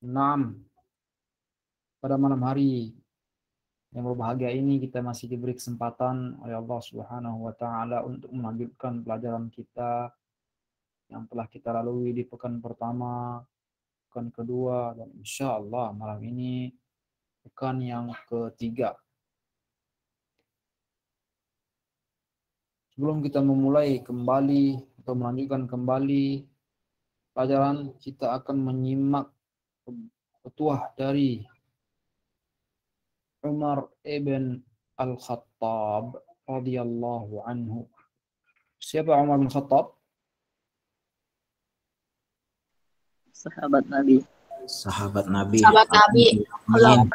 6. Pada malam hari yang berbahagia ini kita masih diberi kesempatan oleh Allah Subhanahu wa taala untuk melanjutkan pelajaran kita yang telah kita lalui di pekan pertama, pekan kedua, dan insya Allah malam ini pekan yang ketiga. Sebelum kita memulai kembali atau melanjutkan kembali pelajaran, kita akan menyimak petuah dari Umar ibn Al-Khattab radhiyallahu anhu. Siapa Umar bin Khattab? Sahabat Nabi. Sahabat Nabi. Sahabat Nabi. Amin.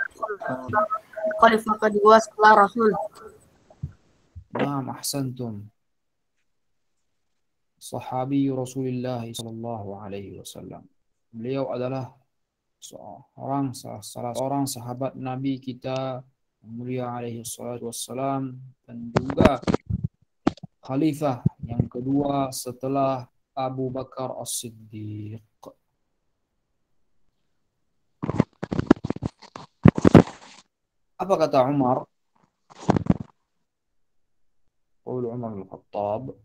Khalifah kedua setelah Rasul. Naam, ahsantum. Sahabi Rasulullah sallallahu alaihi wasallam. Beliau adalah salah seorang sahabat Nabi kita mulia alaihi salatu wassalam, dan juga khalifah yang kedua setelah Abu Bakar As-Siddiq. Apa kata Umar? Qaul Umar Al-Khattab,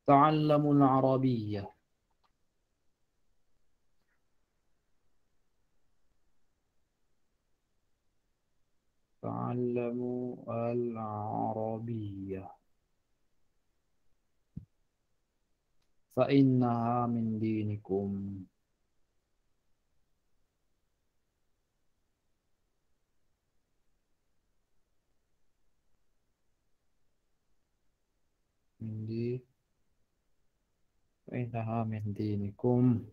تعلموا العربية تعلموا العربية فإنها من دينكم. فإنها من دينكم.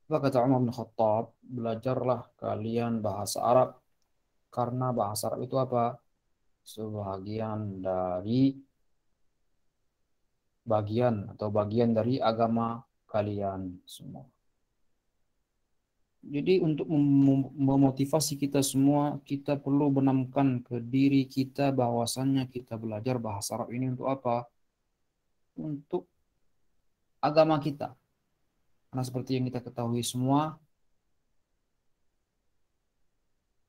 Apa kata Umar bin Khattab? Belajarlah kalian bahasa Arab, karena bahasa Arab itu apa? Sebagian dari bagian dari agama kalian semua. Jadi untuk memotivasi kita semua, kita perlu menanamkan ke diri kita bahwasannya kita belajar bahasa Arab ini untuk apa? Untuk agama kita. Karena seperti yang kita ketahui semua,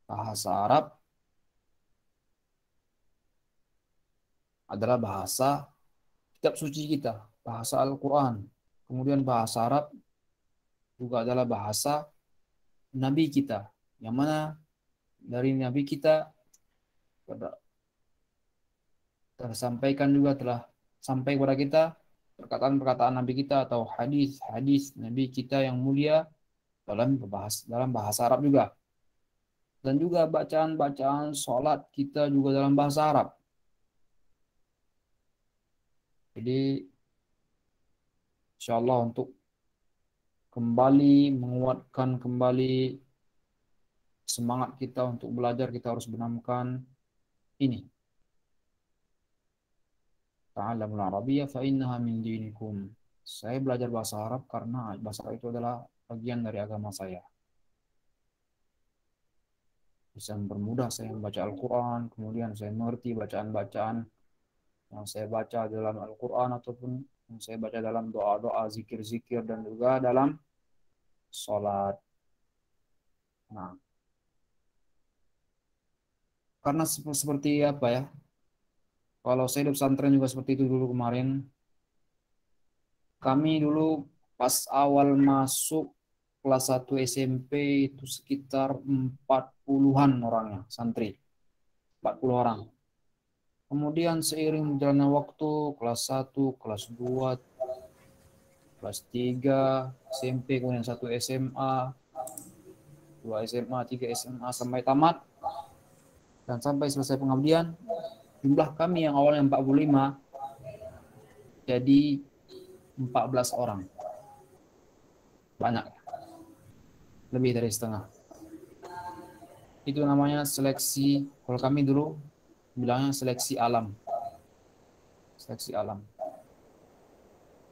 bahasa Arab adalah bahasa kitab suci kita, bahasa Al-Quran. Kemudian bahasa Arab juga adalah bahasa Nabi kita, yang mana dari Nabi kita tersampaikan juga telah sampai kepada kita perkataan-perkataan Nabi kita atau hadis-hadis Nabi kita yang mulia dalam bahasa Arab juga. Dan juga bacaan-bacaan sholat kita juga dalam bahasa Arab. Jadi insyaallah untuk kembali menguatkan kembali semangat kita untuk belajar, kita harus menanamkan ini. Ta'allamul Arabiyyah fa innaha min dinikum. Saya belajar bahasa Arab karena bahasa Arab itu adalah bagian dari agama saya. Bisa mempermudah saya membaca Al-Quran, kemudian saya mengerti bacaan-bacaan yang saya baca dalam Al-Quran ataupun yang saya baca dalam doa-doa, zikir-zikir, dan juga dalam sholat. Nah, karena seperti apa ya, kalau saya di pesantren juga seperti itu dulu kemarin. Kami dulu pas awal masuk kelas 1 SMP itu sekitar 40-an orangnya, santri. 40 orang. Kemudian seiring berjalannya waktu, kelas 1, kelas 2, kelas 3, SMP, kemudian 1 SMA, 2 SMA, 3 SMA, sampai tamat. Dan sampai selesai pengabdian, jumlah kami yang awalnya 45 jadi 14 orang. Banyak. Lebih dari setengah. Itu namanya seleksi, kalau kami dulu bilangnya seleksi alam. Seleksi alam.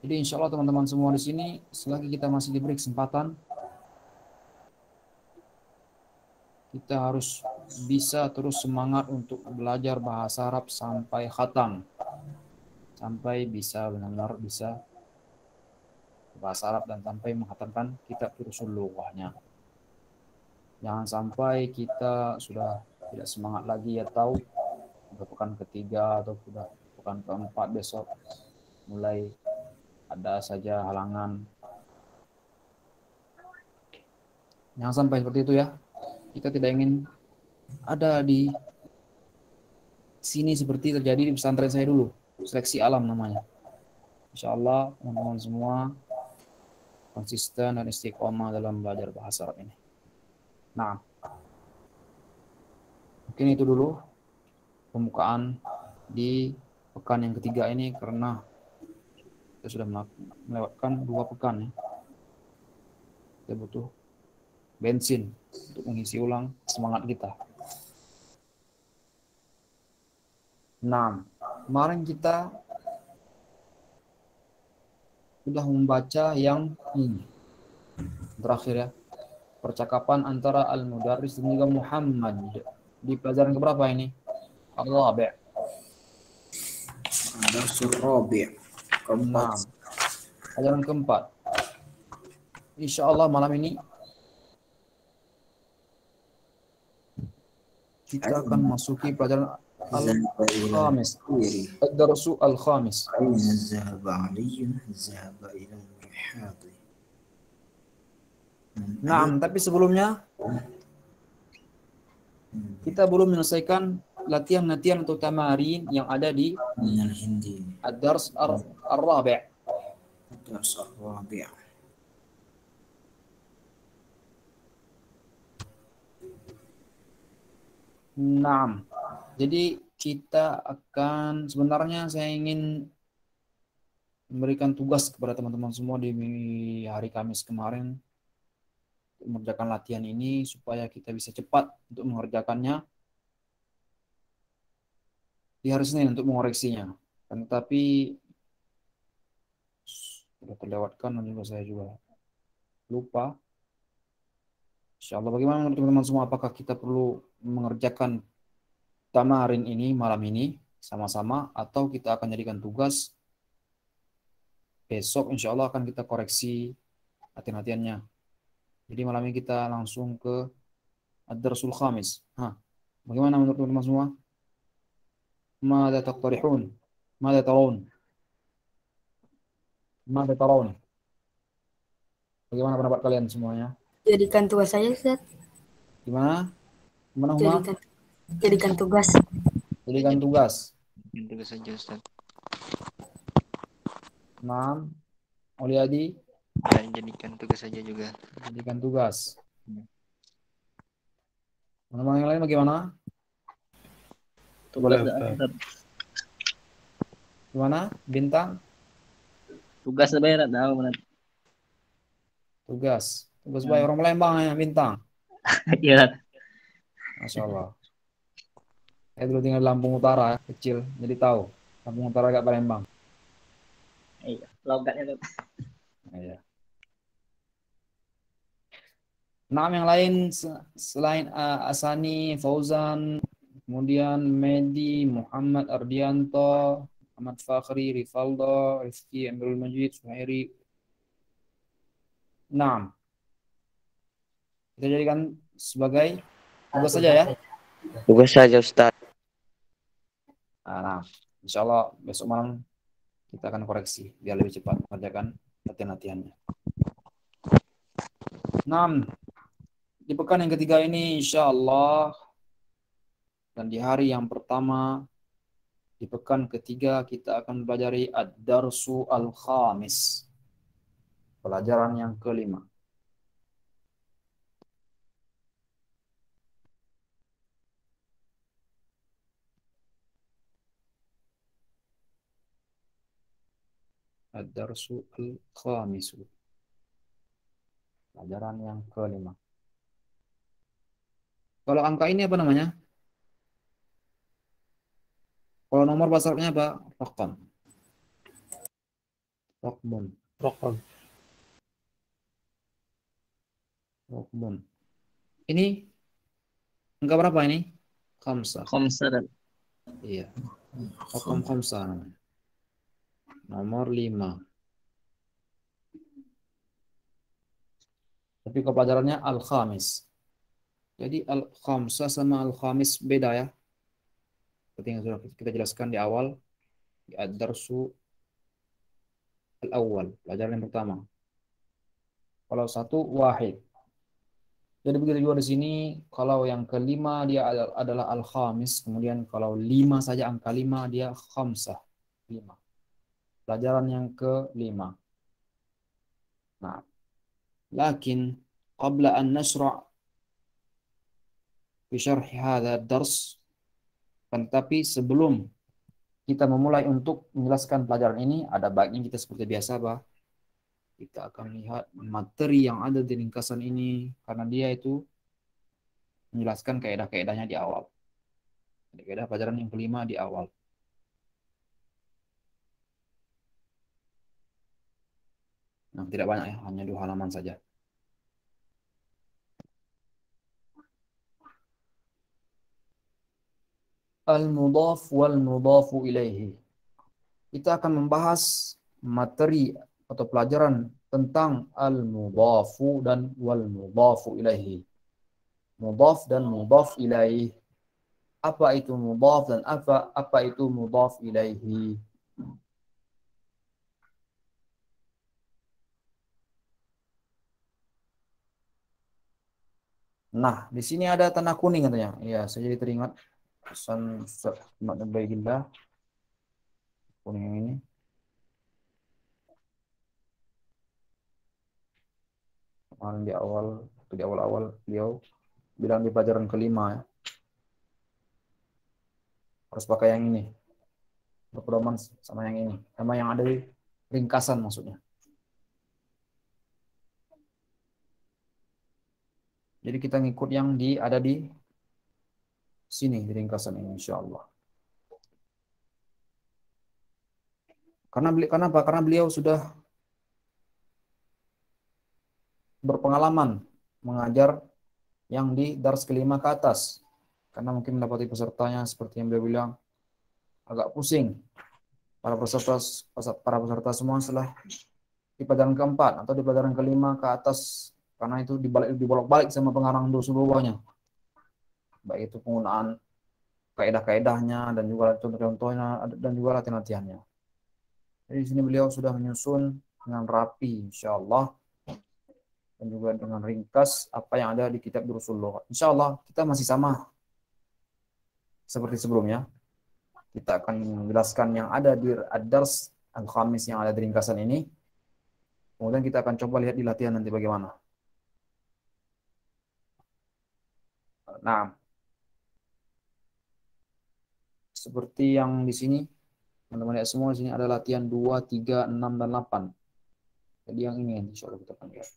Jadi insya Allah teman-teman semua di sini, selagi kita masih diberi kesempatan, kita harus bisa terus semangat untuk belajar bahasa Arab sampai khatam. Sampai bisa benar-benar bisa bahasa Arab dan sampai menghatamkan kitab Ushul Lughahnya. Jangan sampai kita sudah tidak semangat lagi atau sudah pekan ketiga atau sudah pekan keempat besok mulai ada saja halangan. Jangan sampai seperti itu ya. Kita tidak ingin ada di sini seperti terjadi di pesantren saya dulu. Seleksi alam namanya. Insya Allah teman-teman semua konsisten dan istiqomah dalam belajar bahasa Arab ini. Nah, mungkin itu dulu pembukaan di pekan yang ketiga ini karena kita sudah melewatkan 2 pekan ya. Kita butuh bensin untuk mengisi ulang semangat kita. Nah, kemarin kita sudah membaca yang ini. Terakhir ya. Percakapan antara Al-Mudarris dan juga Muhammad. Di pelajaran keberapa ini? Ar-Rabi'. Darsul Rabi' keempat. Pelajaran keempat. Insya Allah malam ini kita akan masuki pelajaran al-khamis. Ad-darsu al-khamis. Aina zahaba aliyun zahaba ila al-rihadi. Nah, tapi sebelumnya kita belum menyelesaikan latihan-latihan atau tamarin yang ada di Ad-dars ar-rabi'. Ad-dars ar-rabi'. Nah, jadi kita akan sebenarnya saya ingin memberikan tugas kepada teman-teman semua di hari Kamis kemarin untuk mengerjakan latihan ini supaya kita bisa cepat untuk mengerjakannya di hari Senin untuk mengoreksinya. Tetapi sudah terlewatkan dan juga saya juga lupa. Insya Allah bagaimana menurut teman-teman semua, apakah kita perlu mengerjakan tamarin ini malam ini sama-sama atau kita akan jadikan tugas besok insya Allah akan kita koreksi latihan-latihannya. Jadi malam ini kita langsung ke Ad-Darsul Khamis. Bagaimana menurut teman-teman semua? Mada taqtarihun? Mada tarawun? Mada tarawun? Bagaimana pendapat kalian semuanya? Jadikan tugas saja, Ustaz. Gimana? Gimana, Huma? Jadikan tugas. Jadikan tugas. Tugas saja, Ustaz. Naam. Oliadi? Dan jadikan tugas saja juga. Jadikan tugas. Teman-teman yang lain bagaimana? Tugas Gimana? Bintang? tugas sebenarnya tahu mana. Tugas baik orang Palembang ya, Bintang. Iya. Masya Allah. Saya dulu tinggal di Lampung Utara, kecil, jadi tahu. Lampung Utara agak Palembang. Iya, logatnya tuh. Iya. Nama yang lain selain Asani, Fauzan, kemudian Medi, Muhammad Ardianto, Ahmad Fakhri, Rifaldo, Rizki, Amirul Majid, Suhairi. Nah, kita jadikan sebagai tugas saja ya. Tugas saja, Ustaz. Nah, insya Allah besok malam kita akan koreksi biar lebih cepat mengerjakan latihan-latihannya. Nah, di pekan yang ketiga ini insya Allah dan di hari yang pertama di pekan ketiga kita akan belajar Ad-Darsu Al-Khamis, pelajaran yang kelima. Ad-darsu al-khamisu. Pelajaran yang kelima. Kalau angka ini apa namanya? Kalau nomor bahasa Arabnya apa? Raqam. Raqmun. Rokon. Raqmun. Ini angka berapa ini? Khamsa. Khamsa dan Iya. Raqam khamsa namanya. Nomor 5. Tapi kalau pelajarannya al-khamis. Jadi al-khamsa sama al-khamis beda ya. Seperti yang sudah kita jelaskan di awal. Di ad-darsu al-awwal. Pelajaran yang pertama. Kalau satu wahid. Jadi begitu juga di sini. Kalau yang kelima dia adalah al-khamis. Kemudian kalau 5 saja, angka 5 dia khamsah. 5. Pelajaran yang kelima. Nah. Lakin qabla an nasra' fi syarh hadha ad-dars, tetapi sebelum kita memulai untuk menjelaskan pelajaran ini, ada baiknya kita seperti biasa, Bah. Kita akan lihat materi yang ada di ringkasan ini, karena dia itu menjelaskan kaidah-kaidahnya di awal. Kaidah pelajaran yang kelima di awal. Nah, tidak banyak ya, hanya 2 halaman saja. Al-mudhaf wal mudhafu ilaihi. Kita akan membahas materi atau pelajaran tentang al-mudhafu dan wal mudhafu ilaihi. Mudhaf dan mudhaf ilaihi. Apa itu mudhaf dan apa itu mudhaf ilaihi? Nah, di sini ada tanda kuning katanya. Iya, saya jadi teringat pesan Ustaz Ahmad Ubaidillah. Kuning yang ini. Kemarin di awal beliau bilang di pelajaran kelima ya. Harus pakai yang ini. Berpedoman sama yang ini. Sama yang ada di ringkasan maksudnya. Jadi kita ngikut yang ada di sini di ringkasan ini insyaallah. Karena beliau sudah berpengalaman mengajar yang di dars kelima ke atas. Karena mungkin mendapati pesertanya seperti yang beliau bilang agak pusing. Para peserta semua setelah di pelajaran keempat atau di pelajaran kelima ke atas, karena itu dibolak-balik sama pengarang seluruhnya. Baik itu penggunaan kaidah-kaidahnya dan juga contoh-contohnya dan juga latihan-latihannya. Jadi di sini beliau sudah menyusun dengan rapi insyaallah dan juga dengan ringkas apa yang ada di kitab Durusul Lughat. Insyaallah kita masih sama seperti sebelumnya. Kita akan menjelaskan yang ada di ad-dars al-khamis yang ada di ringkasan ini. Kemudian kita akan coba lihat di latihan nanti bagaimana. Nah, seperti yang di sini, teman-teman lihat semua di sini ada latihan 2, 3, 6, dan 8. Jadi yang ini insya Allah kita akan lihat.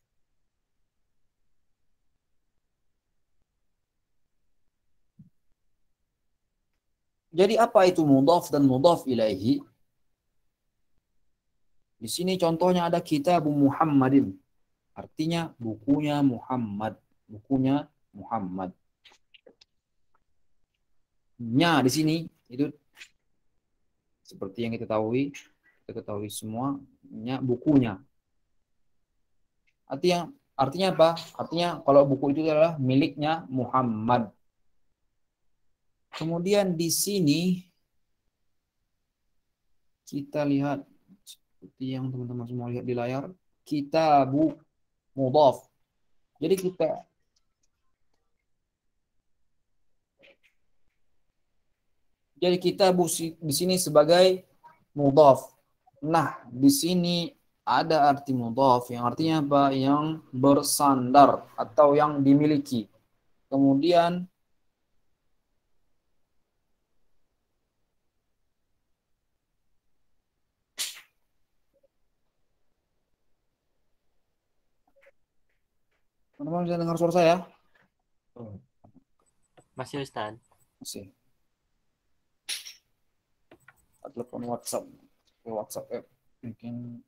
Jadi apa itu mudhaf dan mudhaf ilaihi? Di sini contohnya ada kitab Muhammadin. Artinya bukunya Muhammad. Bukunya Muhammad. Nya di sini itu seperti yang kita ketahui semua, bukunya. Artinya apa? Artinya kalau buku itu adalah miliknya Muhammad. Kemudian di sini kita lihat seperti yang teman-teman semua lihat di layar, kitabu mudhaf. Jadi kitabu di sini sebagai mudhaf. Nah, di sini ada arti mudhaf yang artinya apa? Yang bersandar atau yang dimiliki. Kemudian Teman-teman bisa dengar suara saya? Masih Ustaz. Masih. Telepon WhatsApp. WhatsApp app. Mungkin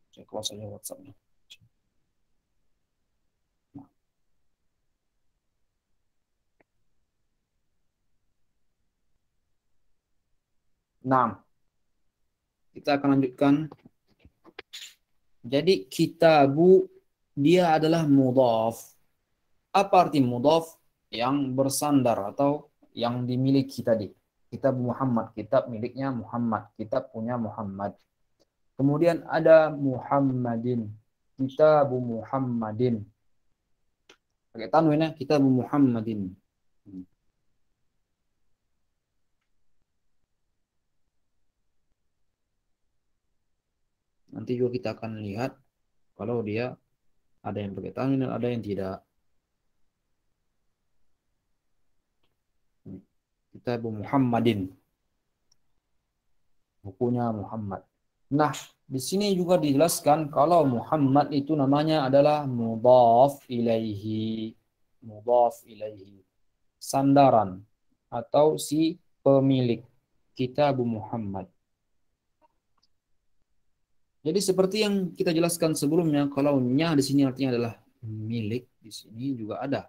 saya close saja WhatsApp-nya. Nah, kita akan lanjutkan. Jadi kitabu dia adalah mudhaf. Apa arti mudhaf? Yang bersandar atau yang dimiliki tadi. Kitab Muhammad, kitab miliknya Muhammad, kitab punya Muhammad. Kemudian ada Muhammadin, kitab Muhammadin. Pakai tanwin ya, kitab Muhammadin. Nanti juga kita akan lihat kalau dia ada yang pakai tanwin dan ada yang tidak. Kitab Muhammadin. Bukunya Muhammad. Nah, di sini juga dijelaskan kalau Muhammad itu namanya adalah mudhaf ilaihi. Mudhaf ilaihi. Sandaran atau si pemilik Kitab Muhammad. Jadi seperti yang kita jelaskan sebelumnya, kalau nya di sini artinya adalah milik, di sini juga ada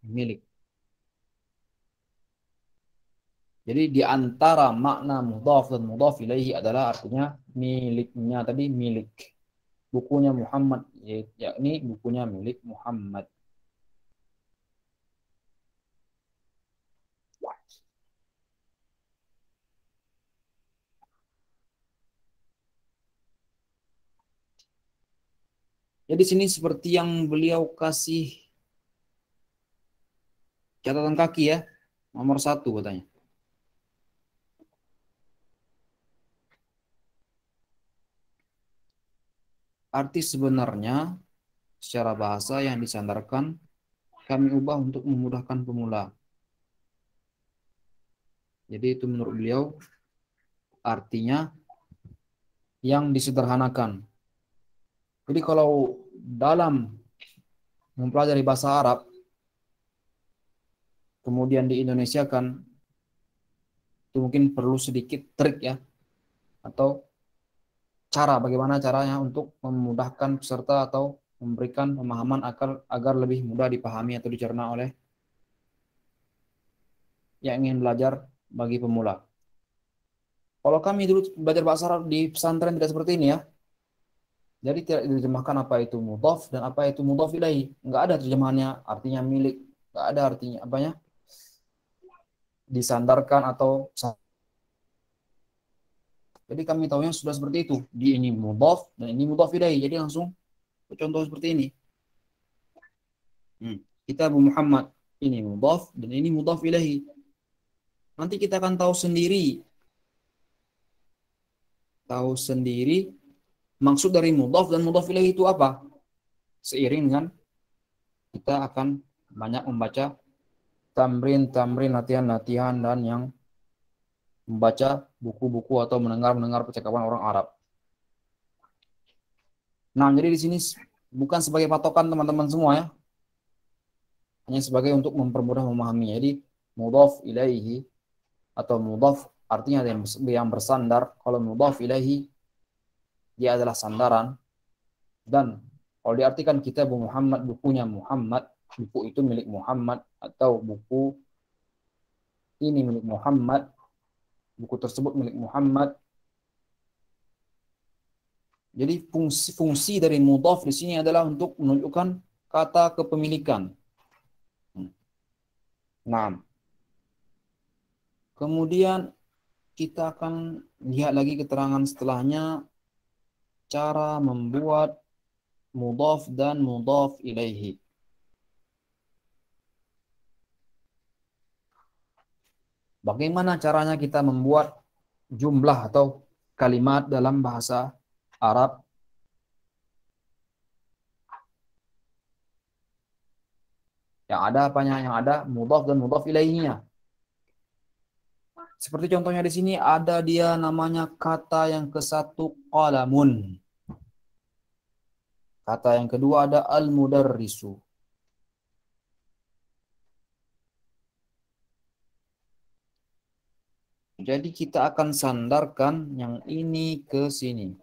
milik. Jadi di antara makna mudhaf dan mudhaf ilaihi adalah artinya miliknya tadi milik. Bukunya Muhammad, yakni bukunya milik Muhammad. Jadi sini seperti yang beliau kasih catatan kaki ya, nomor 1 katanya. Arti sebenarnya secara bahasa yang disandarkan kami ubah untuk memudahkan pemula. Jadi itu menurut beliau artinya yang disederhanakan. Jadi kalau dalam mempelajari bahasa Arab kemudian di Indonesia kan itu mungkin perlu sedikit trik ya atau cara bagaimana caranya untuk memudahkan peserta atau memberikan pemahaman agar lebih mudah dipahami atau dicerna oleh yang ingin belajar bagi pemula. Kalau kami dulu belajar bahasa Arab di pesantren tidak seperti ini ya. Jadi tidak diterjemahkan apa itu mudhaf dan apa itu mudhaf ilaihi. Enggak ada terjemahannya artinya milik, enggak ada artinya apanya disandarkan atau jadi kami tahunya sudah seperti itu. Di ini mudhaf dan ini mudhaf ilaihi. Jadi langsung contoh seperti ini. Kitab Muhammad ini mudhaf dan ini mudhaf ilaihi. Nanti kita akan tahu sendiri maksud dari mudhaf dan mudhaf ilaihi itu apa. Seiring dengan kita akan banyak membaca tamrin, latihan-latihan dan yang membaca buku-buku atau mendengar percakapan orang Arab. Nah, jadi di sini bukan sebagai patokan teman-teman semua ya. Hanya sebagai untuk mempermudah memahami. Jadi mudhaf ilaihi atau mudhaf artinya yang bersandar. Kalau mudhaf ilaihi dia adalah sandaran dan kalau diartikan kitab Muhammad bukunya Muhammad, buku itu milik Muhammad atau buku ini milik Muhammad, buku tersebut milik Muhammad. Jadi fungsi dari mudhaf di sini adalah untuk menunjukkan kata kepemilikan. Nah, kemudian kita akan lihat lagi keterangan setelahnya cara membuat mudhaf dan mudhaf ilaihi. Bagaimana caranya kita membuat jumlah atau kalimat dalam bahasa Arab? Yang ada apanya? Yang ada mudhaf dan mudhaf ilaihinya. Seperti contohnya di sini ada dia namanya kata yang ke-1 qalamun. Kata yang kedua ada al-mudarrisu. Jadi kita akan sandarkan yang ini ke sini.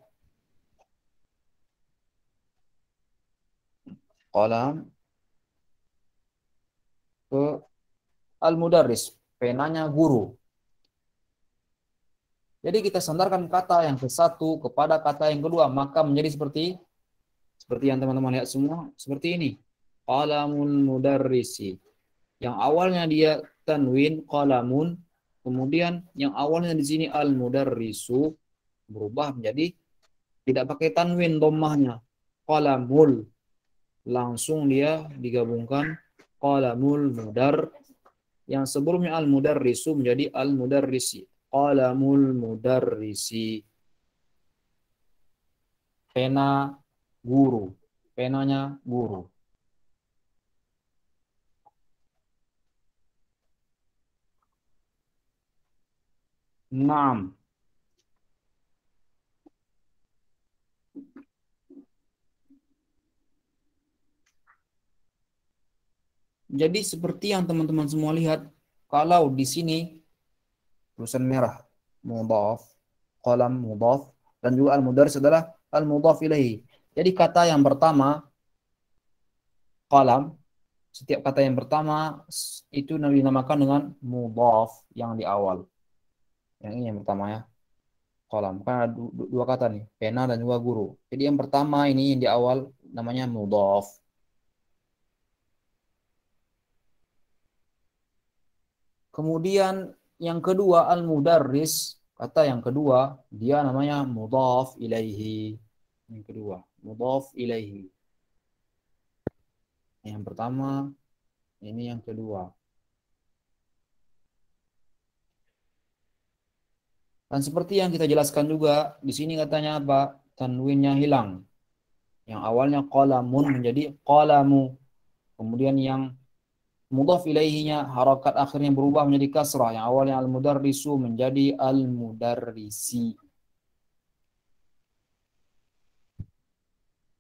Qalam ke al-mudarris, penanya guru. Jadi kita sandarkan kata yang ke satu kepada kata yang kedua, maka menjadi seperti yang teman-teman lihat semua, seperti ini. Qalamul mudarrisi. Yang awalnya dia tanwin qalamun, kemudian yang awalnya di sini al-mudarrisu berubah menjadi tidak pakai tanwin dhammahnya. Qalamul. Langsung dia digabungkan qalamul mudar, yang sebelumnya al-mudarrisu menjadi al-mudarrisi. Qalamul mudarrisi. Pena guru. Penanya guru. Naam. Jadi seperti yang teman-teman semua lihat, kalau di sini tulisan merah mudhaf, qalam mudhaf, dan juga al-mudarris adalah al-mudhaf ilaihi. Jadi kata yang pertama qalam, setiap kata yang pertama itu dinamakan dengan mudhaf yang di awal. Yang ini yang pertama ya. Qalam. Kan ada dua kata nih, pena dan juga guru. Jadi yang pertama ini yang di awal namanya mudhaf. Kemudian yang kedua al-mudarris, kata yang kedua dia namanya mudhaf ilaihi. Yang kedua, mudhaf ilaihi. Yang pertama, ini yang kedua. Dan seperti yang kita jelaskan juga, di sini katanya apa? Tanwinnya hilang. Yang awalnya qalamun menjadi qalamu. Kemudian yang mudhaf ilaihinya harakat akhirnya berubah menjadi kasrah. Yang awalnya al-mudarrisu menjadi al-mudarrisi.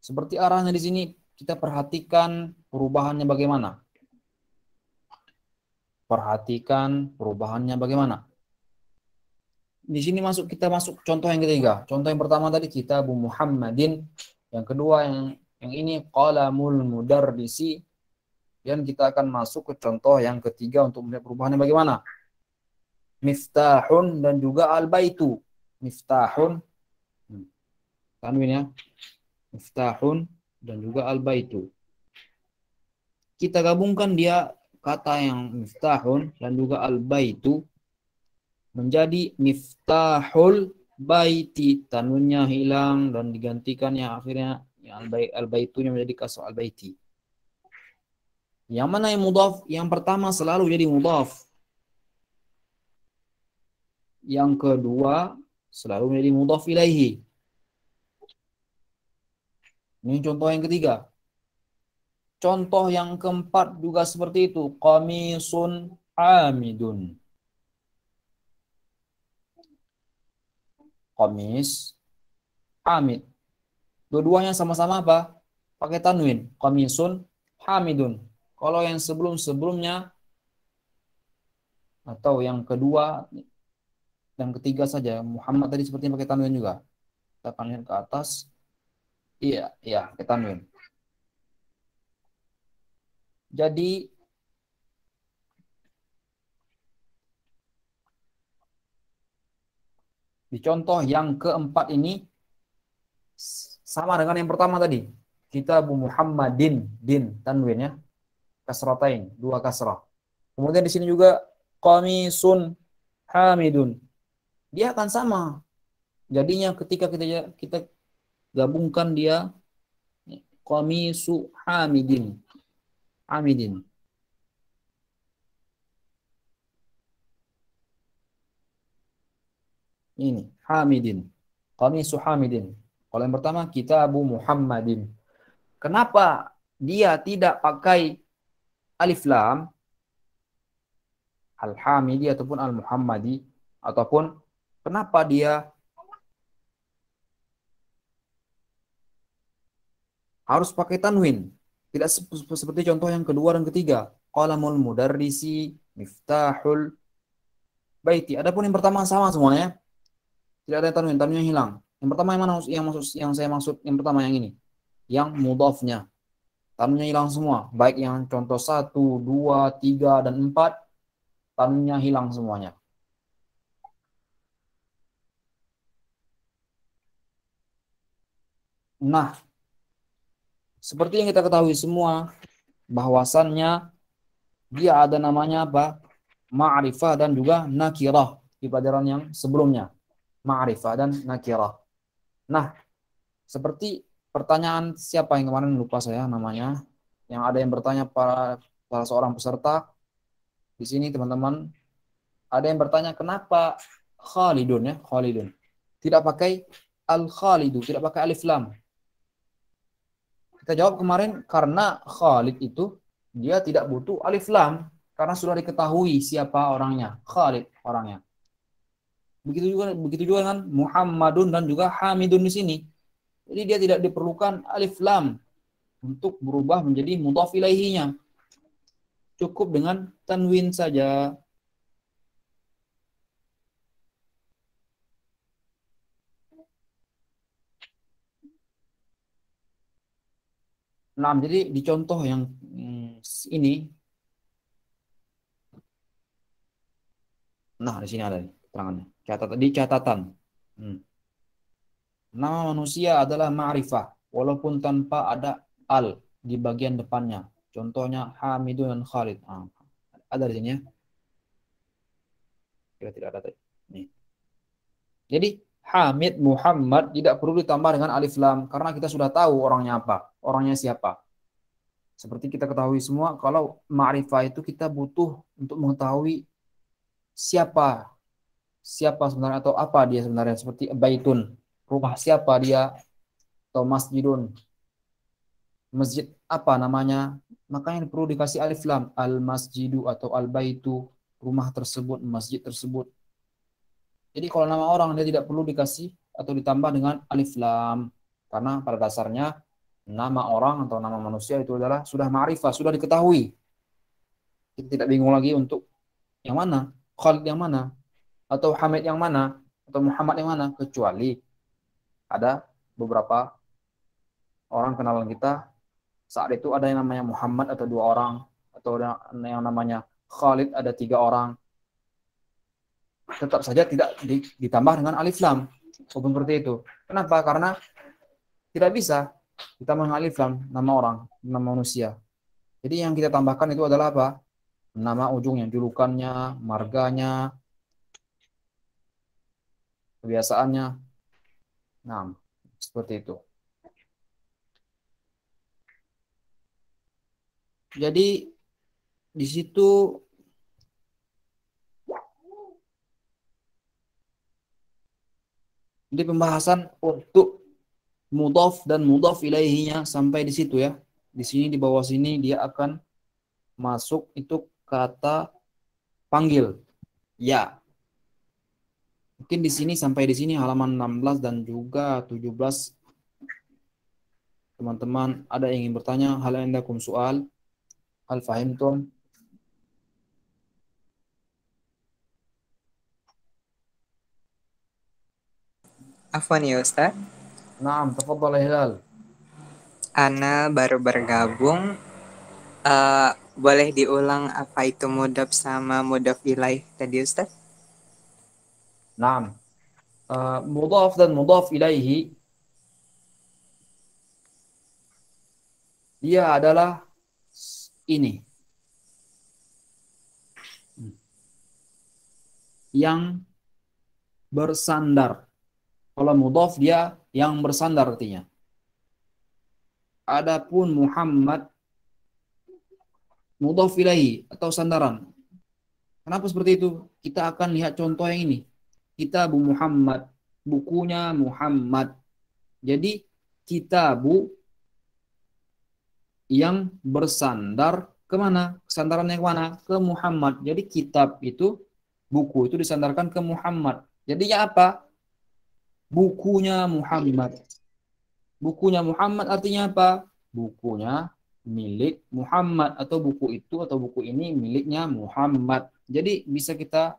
Seperti arahnya di sini, kita perhatikan perubahannya bagaimana. Perhatikan perubahannya bagaimana. Di sini kita masuk contoh yang ketiga. Contoh yang pertama tadi Kitabu Muhammadin. Yang kedua yang ini qalamul mudarrisi. Dan kita akan masuk ke contoh yang ketiga untuk melihat perubahannya bagaimana. Miftahun dan juga al-baitu. Miftahun. Tanwin ya. Miftahun dan juga al-baitu. Kita gabungkan dia kata yang miftahun dan juga al-baitu menjadi miftahul baiti. Tanwinnya hilang dan digantikan yang akhirnya yang al-baitunya menjadi kasrah al-baiti. Yang mana yang mudhaf? Yang pertama selalu jadi mudhaf. Yang kedua selalu menjadi mudhaf ilaihi. Ini contoh yang ketiga. Contoh yang keempat juga seperti itu. Qamisun hamidun. Qamis hamid. Dua-duanya sama-sama apa? Pakai tanwin. Qamisun hamidun. Kalau yang sebelum-sebelumnya atau yang kedua dan ketiga saja, Muhammad tadi sepertinya pakai tanwin juga. Kita akan lihat ke atas. Iya, pakai tanwin. Jadi di contoh yang keempat ini sama dengan yang pertama tadi. Kitabu Muhammadin, din tanwin ya. Kasratain, dua kasrah. Kemudian di sini juga qamisun hamidun. Dia akan sama. Jadinya ketika kita gabungkan dia qamisu hamidin. Hamidin. Ini hamidin. Qamisu hamidin. Kalau yang pertama Kitabu Muhammadin. Kenapa dia tidak pakai alif lam al-hamidi ataupun al-muhammadi, ataupun kenapa dia harus pakai tanwin. Tidak seperti contoh yang kedua dan ketiga. Qalamul mudarrisi, miftahul baiti. Adapun yang pertama sama semuanya. Tidak ada tanwin, tanwinnya hilang. Yang pertama yang mana yang saya maksud yang pertama yang ini. Yang mudhafnya. Tanwinnya hilang semua. Baik yang contoh 1, 2, 3 dan 4 tanwinnya hilang semuanya. Nah, seperti yang kita ketahui semua bahwasannya dia ada namanya apa? Ma'rifah dan juga nakirah di pelajaran yang sebelumnya. Ma'rifah dan nakirah. Nah, seperti pertanyaan siapa yang kemarin lupa saya namanya. Yang ada yang bertanya para seorang peserta di sini teman-teman. Ada yang bertanya kenapa Khalidun ya, Khalidun. Tidak pakai al-Khalidu, tidak pakai alif lam. Kita jawab kemarin karena Khalid itu dia tidak butuh alif lam karena sudah diketahui siapa orangnya, Khalid orangnya. Begitu juga kan Muhammadun dan juga Hamidun di sini. Jadi dia tidak diperlukan alif lam untuk berubah menjadi mudhaf ilaihinya. Cukup dengan tanwin saja. Nah, jadi di contoh yang ini, nah di sini ada nih keterangannya. Di catatan. Nama manusia adalah ma'rifah, walaupun tanpa ada al di bagian depannya. Contohnya Hamidun dan Khalid. Ada di sini ya. Kira tidak ada tadi. Nih. Jadi Hamid, Muhammad tidak perlu ditambah dengan alif lam karena kita sudah tahu orangnya apa, orangnya siapa. Seperti kita ketahui semua, kalau ma'rifah itu kita butuh untuk mengetahui siapa sebenarnya atau apa dia sebenarnya. Seperti baitun, rumah siapa dia, atau masjidun, masjid apa namanya. Makanya perlu dikasih alif lam, al masjidu atau al baitu, rumah tersebut, masjid tersebut. Jadi kalau nama orang dia tidak perlu dikasih atau ditambah dengan alif lam karena pada dasarnya nama orang atau nama manusia itu adalah sudah ma'rifah, sudah diketahui. Kita tidak bingung lagi untuk yang mana, Khalid yang mana, atau Hamid yang mana, atau Muhammad yang mana, kecuali ada beberapa orang kenalan kita saat itu ada yang namanya Muhammad atau 2 orang, atau ada yang namanya Khalid ada 3 orang. Tetap saja tidak ditambah dengan alif lam. Walaupun seperti itu. Kenapa? Karena tidak bisa ditambah dengan alif lam nama orang, nama manusia. Jadi yang kita tambahkan itu adalah apa? Nama ujungnya, julukannya, marganya, kebiasaannya. Nah, seperti itu. Jadi di situ di pembahasan untuk mudhaf dan mudhaf ilaihinya sampai di situ ya. Di sini di bawah sini dia akan masuk itu kata panggil ya. Mungkin di sini sampai di sini halaman 16 dan juga 17. Teman-teman ada yang ingin bertanya, hal indakum soal? Hal fahimtum? Afwan ya Ustaz. Naam, tafadhal ya Hilal. Ana baru bergabung. Boleh diulang apa itu mudhaf sama mudhaf ilaih tadi Ustaz? Naam. Mudhaf dan mudhaf ilaihi dia adalah ini. Yang bersandar. Kalau mudhaf dia yang bersandar artinya. Adapun Muhammad mudhaf ilaihi atau sandaran. Kenapa seperti itu? Kita akan lihat contoh yang ini. Kitabu Muhammad, bukunya Muhammad. Jadi kitabu yang bersandar kemana? Kesandarannya kemana? Ke Muhammad. Jadi kitab itu, buku itu disandarkan ke Muhammad. Jadinya apa? Bukunya Muhammad. Bukunya Muhammad artinya apa? bukunya milik Muhammad, atau buku itu atau buku ini miliknya Muhammad. Jadi bisa kita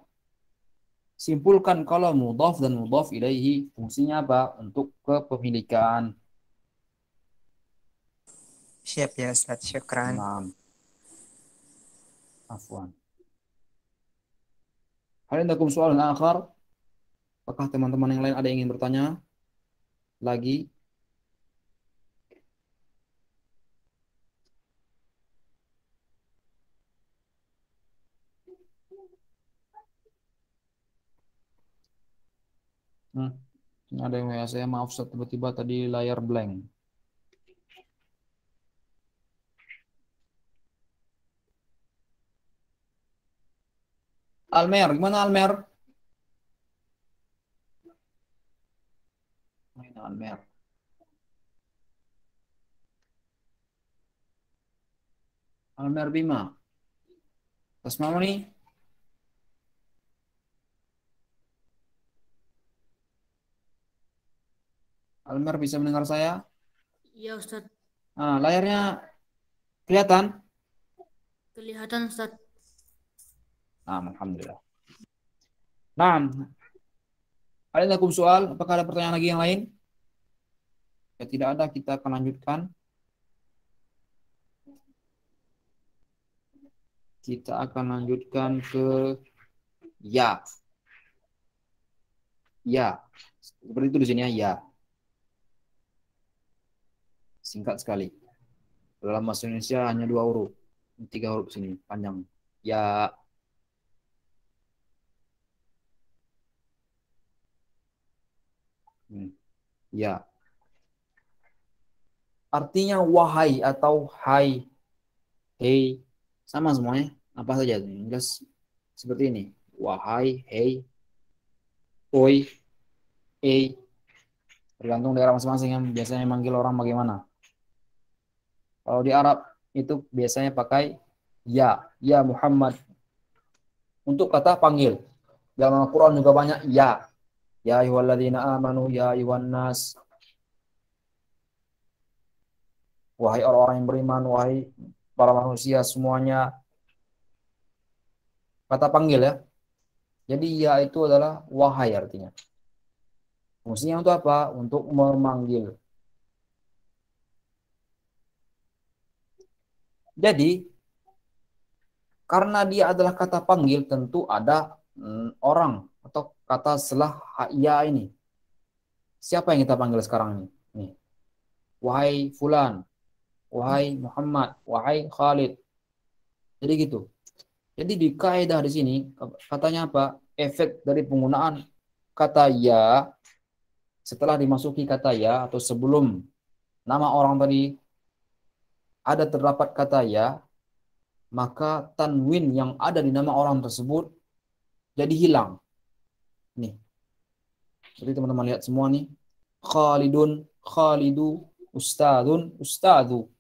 simpulkan kalau mudhaf dan mudhaf ilaihi fungsinya apa? Untuk kepemilikan. Siap ya Ustaz, syukran. Nah, afwan. Hal indakum soal akhar? Apakah teman-teman yang lain ada yang ingin bertanya lagi? Ada yang WA saya, maaf Ustaz, tiba-tiba tadi layar blank. Almer, gimana Almer? Mana Almer? Almer Bima. Tasma'uni? Almer bisa mendengar saya? Iya Ustaz, Nah, layarnya kelihatan? kelihatan Ustaz. Nah, alhamdulillah. Nah, ada soal? Apakah ada pertanyaan lagi yang lain? Ya, tidak ada, kita akan lanjutkan. Kita akan lanjutkan ke ya. Ya. Seperti itu di sini ya. Singkat sekali. Dalam bahasa Indonesia hanya 2 huruf. 3 huruf sini, panjang. Ya. Ya. Artinya wahai atau hai. Hey. Sama semuanya. Apa saja. Jelas seperti ini. Wahai, hey, oi, hey. Tergantung daerah masing-masing yang biasanya manggil orang bagaimana. Kalau di Arab itu biasanya pakai ya. Ya Muhammad. Untuk kata panggil. Dalam Al-Quran juga banyak ya. Ya ayyuhalladzina amanu, ya ayyuhan nas. Wahai orang-orang yang beriman, wahai para manusia semuanya. Kata panggil ya. Jadi ya itu adalah wahai artinya. Fungsinya untuk apa? Untuk memanggil. Jadi, karena dia adalah kata panggil, tentu ada orang atau kata setelah ya ini. Siapa yang kita panggil sekarang ini? Nih. Wahai Fulan, wahai Muhammad, wahai Khalid. Jadi gitu. Jadi di kaidah di sini katanya apa? Efek dari penggunaan kata ya setelah dimasuki kata ya atau sebelum nama orang tadi ada terdapat kata ya, maka tanwin yang ada di nama orang tersebut jadi hilang. Nih. Jadi teman-teman lihat semua nih. Khalidun, Khalidu, Ustadun, Ustadu.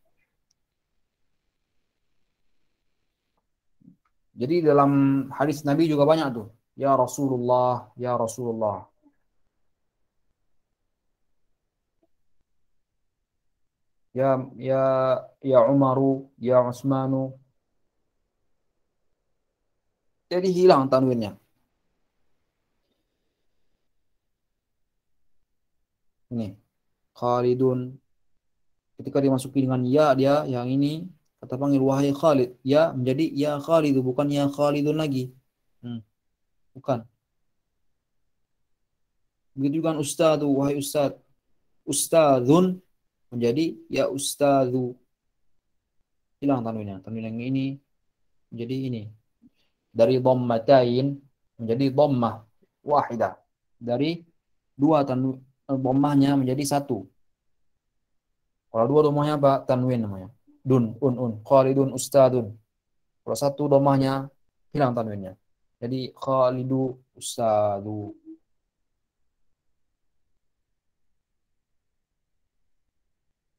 Jadi dalam hadis Nabi juga banyak tuh. Ya Rasulullah, ya Rasulullah. Ya ya Umaru, ya Utsmanu. Jadi hilang tanwinnya. Ini Khalidun. Ketika dimasuki dengan ya dia yang ini kata panggil wahai Khalid, ya menjadi ya Khalidu bukan ya Khalidun lagi. Bukan. Begitu juga Ustadu, wahai Ustad. Ustadun menjadi ya Ustadu. Hilang tanwinnya. Tanwin yang ini menjadi ini. Dari dhammatain menjadi dhammah wahidah. Dari dua dhammahnya menjadi satu. Kalau dua dhammahnya apa? Tanwin namanya. Dun, un. Khalidun, Ustadun. Kalau satu dhammahnya hilang tanwinnya. Jadi Khalidu, Ustadu.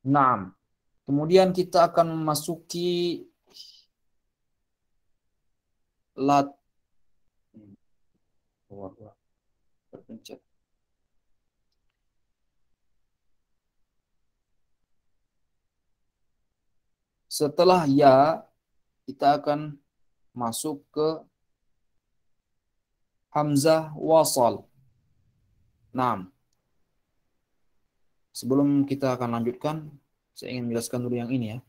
Naam. Kemudian kita akan memasuki lat. Terpencet. Setelah ya, kita akan masuk ke hamzah wasal. Nah, sebelum kita akan lanjutkan, saya ingin menjelaskan dulu yang ini ya.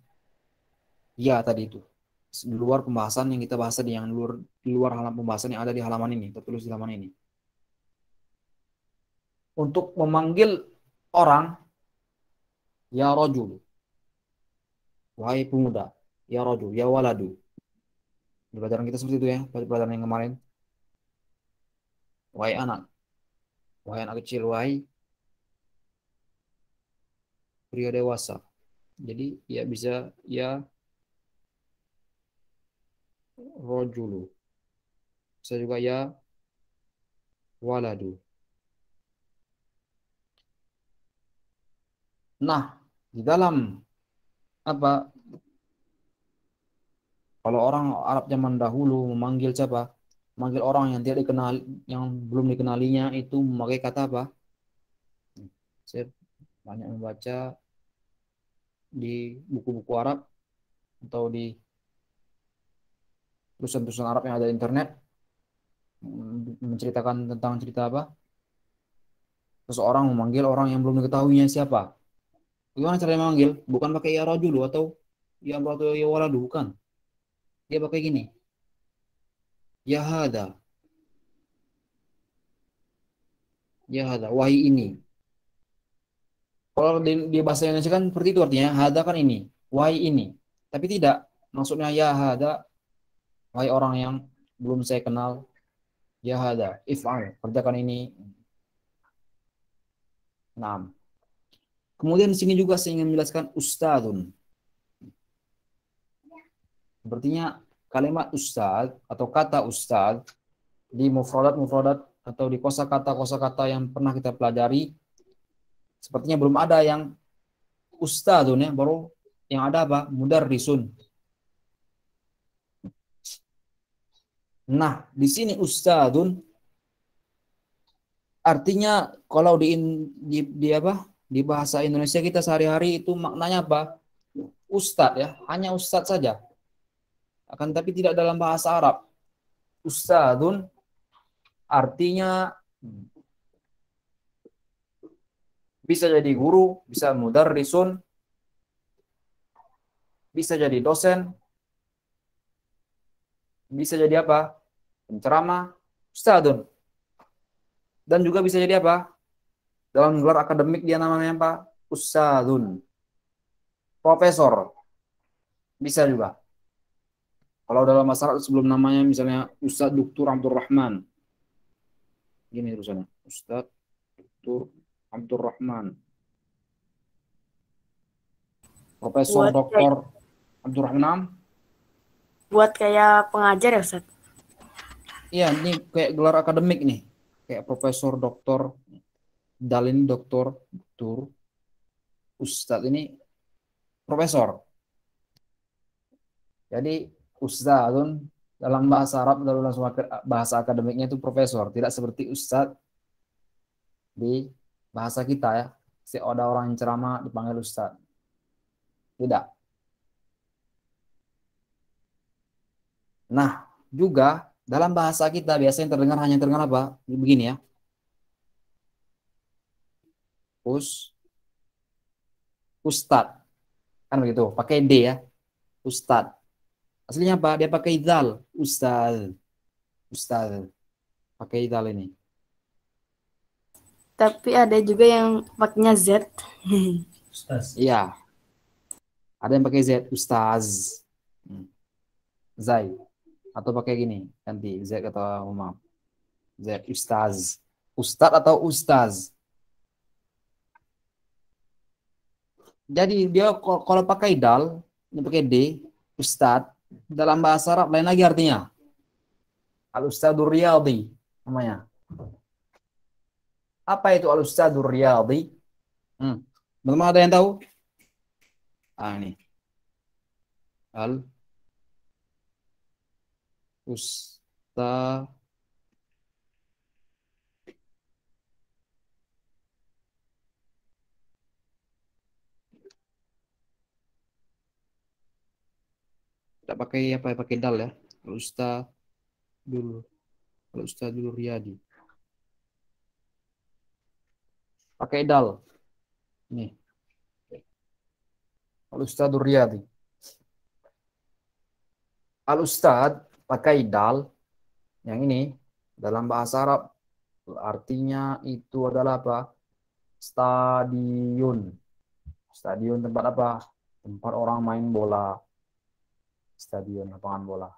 Ya tadi itu. Di luar pembahasan yang kita bahas di yang di luar halaman pembahasan yang ada di halaman ini, tertulis di halaman ini. Untuk memanggil orang, ya rajul, wahai pemuda, ya rajul, ya waladu. Di pelajaran kita seperti itu ya, pelajaran yang kemarin. Wahai anak kecil, wahai pria dewasa. Jadi ya bisa ya rajulu. Bisa juga ya waladu. Nah, di dalam apa? Kalau orang Arab zaman dahulu memanggil siapa? Memanggil orang yang tidak dikenal, yang belum dikenalinya itu memakai kata apa? Saya banyak membaca di buku-buku Arab atau di tulisan-tulisan Arab yang ada di internet menceritakan tentang cerita apa? Seseorang memanggil orang yang belum diketahuinya siapa. Gimana cara memanggil? Bukan pakai ya rajulu atau ya atau ya waladu, bukan. Dia pakai gini. Ya hada. Ya hada. Wahai ini. Kalau di bahasa Indonesia kan seperti itu artinya. Hada kan ini. Wahai ini. Tapi tidak. Maksudnya ya hada. Wahai orang yang belum saya kenal. Ya hada. If'al. Kerjakan ini. Nah. Kemudian di sini juga saya ingin menjelaskan ustadun. Sepertinya kalimat ustad atau kata ustad di mufradat atau di kosakata yang pernah kita pelajari sepertinya belum ada yang ustadun ya, baru yang ada apa? Mudarrisun. Nah, di sini ustadun artinya kalau di apa? Di bahasa Indonesia kita sehari-hari itu maknanya apa? Ustadz ya, hanya ustadz saja. Akan tapi tidak dalam bahasa Arab. Ustadun artinya bisa jadi guru, bisa mudarrisun, bisa jadi dosen, bisa jadi apa? Penceramah, ustadun. Dan juga bisa jadi apa? Dalam gelar akademik dia namanya apa? Ustadun. Profesor. Bisa juga. Kalau dalam masyarakat sebelum namanya misalnya Ustadz Dr. Abdurrahman. Gini terusannya. Ustadz Dr. Abdurrahman. Profesor Dr. Abdurrahman. Buat kayak pengajar ya Ustaz? Iya, ini kayak gelar akademik nih. Kayak profesor, doktor, dalin doktor, doktor, ustadz ini profesor. Jadi ustadzun dalam bahasa Arab, dalam bahasa akademiknya itu profesor. Tidak seperti ustadz di bahasa kita ya. Si ada orang yang ceramah dipanggil ustadz. Tidak. Nah, juga dalam bahasa kita biasanya terdengar hanya terdengar apa? Begini ya. Ustad. Kan begitu, pakai D ya. Ustad. Aslinya apa? Dia pakai dal. Ustad. Ustad. Pakai dal ini. Tapi ada juga yang pakainya Z. Ustaz. Iya. Ada yang pakai Z. Ustaz. Zai. Atau pakai gini. Ganti Z atau maaf. Z. Ustaz. Ustad atau ustaz. Jadi dia kalau pakai dal, ini pakai D, ustad, dalam bahasa Arab lain lagi artinya. Al-Ustadur Riyadhi namanya. Apa itu Al-Ustadur Riyadhi? Teman-teman ada yang tahu? Ini. Al-Ustad Tidak pakai apa ya, pakai dal ya. Al-Ustadzul Al-Ustadzul Riyadi. Pakai dal. Nih, Al-Ustadzul Riyadi. Al-Ustadz pakai dal. Yang ini dalam bahasa Arab artinya itu adalah apa? Stadion. Stadion tempat apa? Tempat orang main bola. Stadion lapangan bola.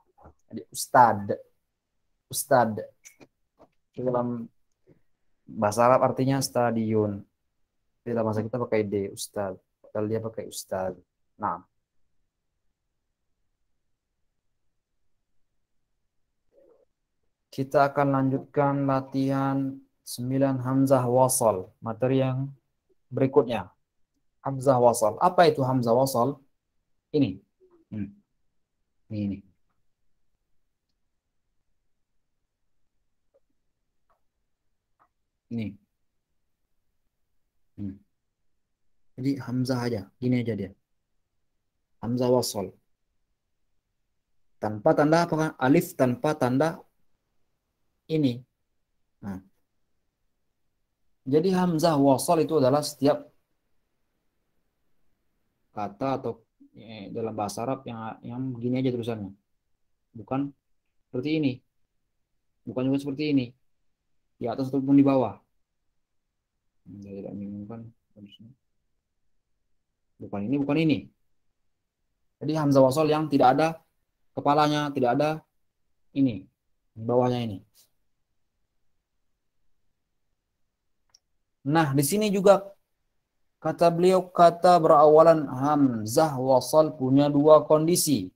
Jadi Ustad. Dalam bahasa Arab artinya stadion. Dalam bahasa kita pakai D, Ustad. Kalau dia pakai Ustad. Nah, kita akan lanjutkan latihan 9 hamzah wasal. Materi yang berikutnya. Hamzah wasal. Apa itu hamzah wasal? Ini. Ini. Ini. Jadi hamzah aja. Gini aja dia. Hamzah wasal. Tanpa tanda apa kan? Alif tanpa tanda ini. Nah. Jadi hamzah wasal itu adalah setiap kata atau dalam bahasa Arab yang begini aja tulisannya. Bukan seperti ini. Bukan juga seperti ini. Di atas ataupun di bawah. Tidak membingungkan. Bukan ini, bukan ini. Jadi hamzah wasal yang tidak ada kepalanya, tidak ada ini. Di bawahnya ini. Nah, di sini juga kata beliau, kata berawalan hamzah wasal punya dua kondisi.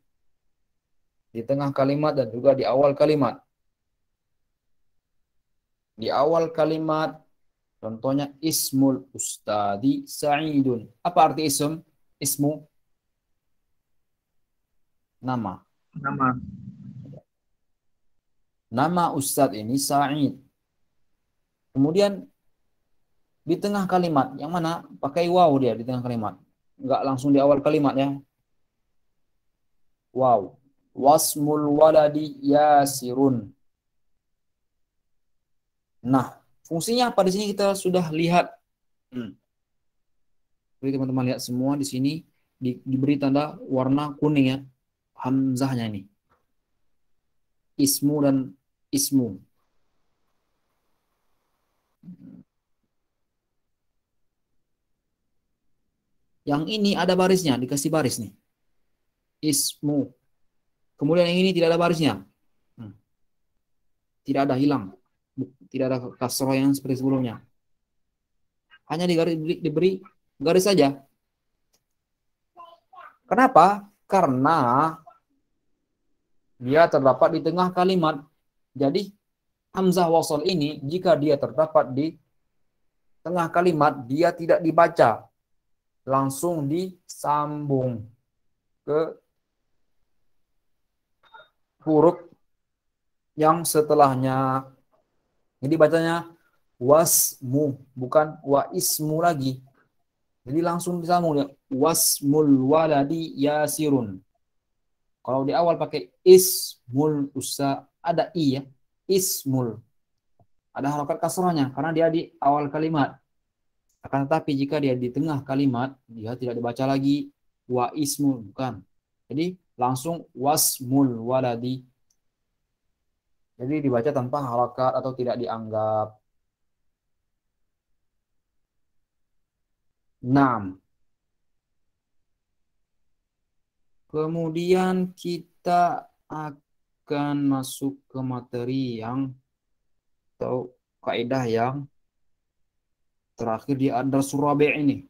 Di tengah kalimat dan juga di awal kalimat. Di awal kalimat, contohnya ismul ustadi Sa'idun. Apa arti ism? Ismu? Nama. Nama ustad ini Sa'id. Kemudian di tengah kalimat, yang mana pakai waw dia di tengah kalimat. Enggak langsung di awal kalimat ya. Waw. Wasmul waladi Yasirun. Nah, fungsinya apa di sini kita sudah lihat. Jadi teman-teman lihat semua di sini diberi tanda warna kuning ya. Hamzahnya ini. Ismu dan ismu. Yang ini ada barisnya, dikasih baris nih. Ismu. Kemudian yang ini tidak ada barisnya. Tidak ada, hilang. Tidak ada kasroh yang seperti sebelumnya. Hanya diberi garis saja. Kenapa? Karena dia terdapat di tengah kalimat. Jadi hamzah wasal ini jika dia terdapat di tengah kalimat, dia tidak dibaca. Langsung disambung ke huruf yang setelahnya. Jadi bacanya wasmu, bukan wa ismu lagi. Jadi langsung disambung ya. Wasmul waladi Yasirun. Kalau di awal pakai ismul usa, ada i ya. Ismul. Ada harokat kasrahnya karena dia di awal kalimat. Akan tetapi jika dia di tengah kalimat, dia tidak dibaca lagi wa ismul, bukan. Jadi langsung wasmul waladi. Jadi dibaca tanpa harokat atau tidak dianggap. 6. Kemudian kita akan masuk ke materi yang atau kaidah yang terakhir di ad-darsul rabi' ini.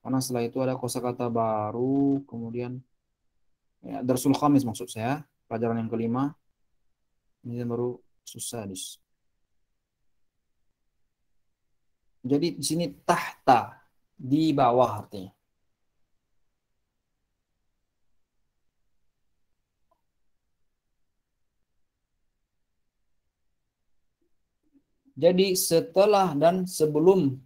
Karena setelah itu ada kosakata baru, kemudian ya, darsul khamis maksud saya, pelajaran yang kelima. Ini baru susadis. Jadi di sini tahta, di bawah artinya. Jadi setelah dan sebelum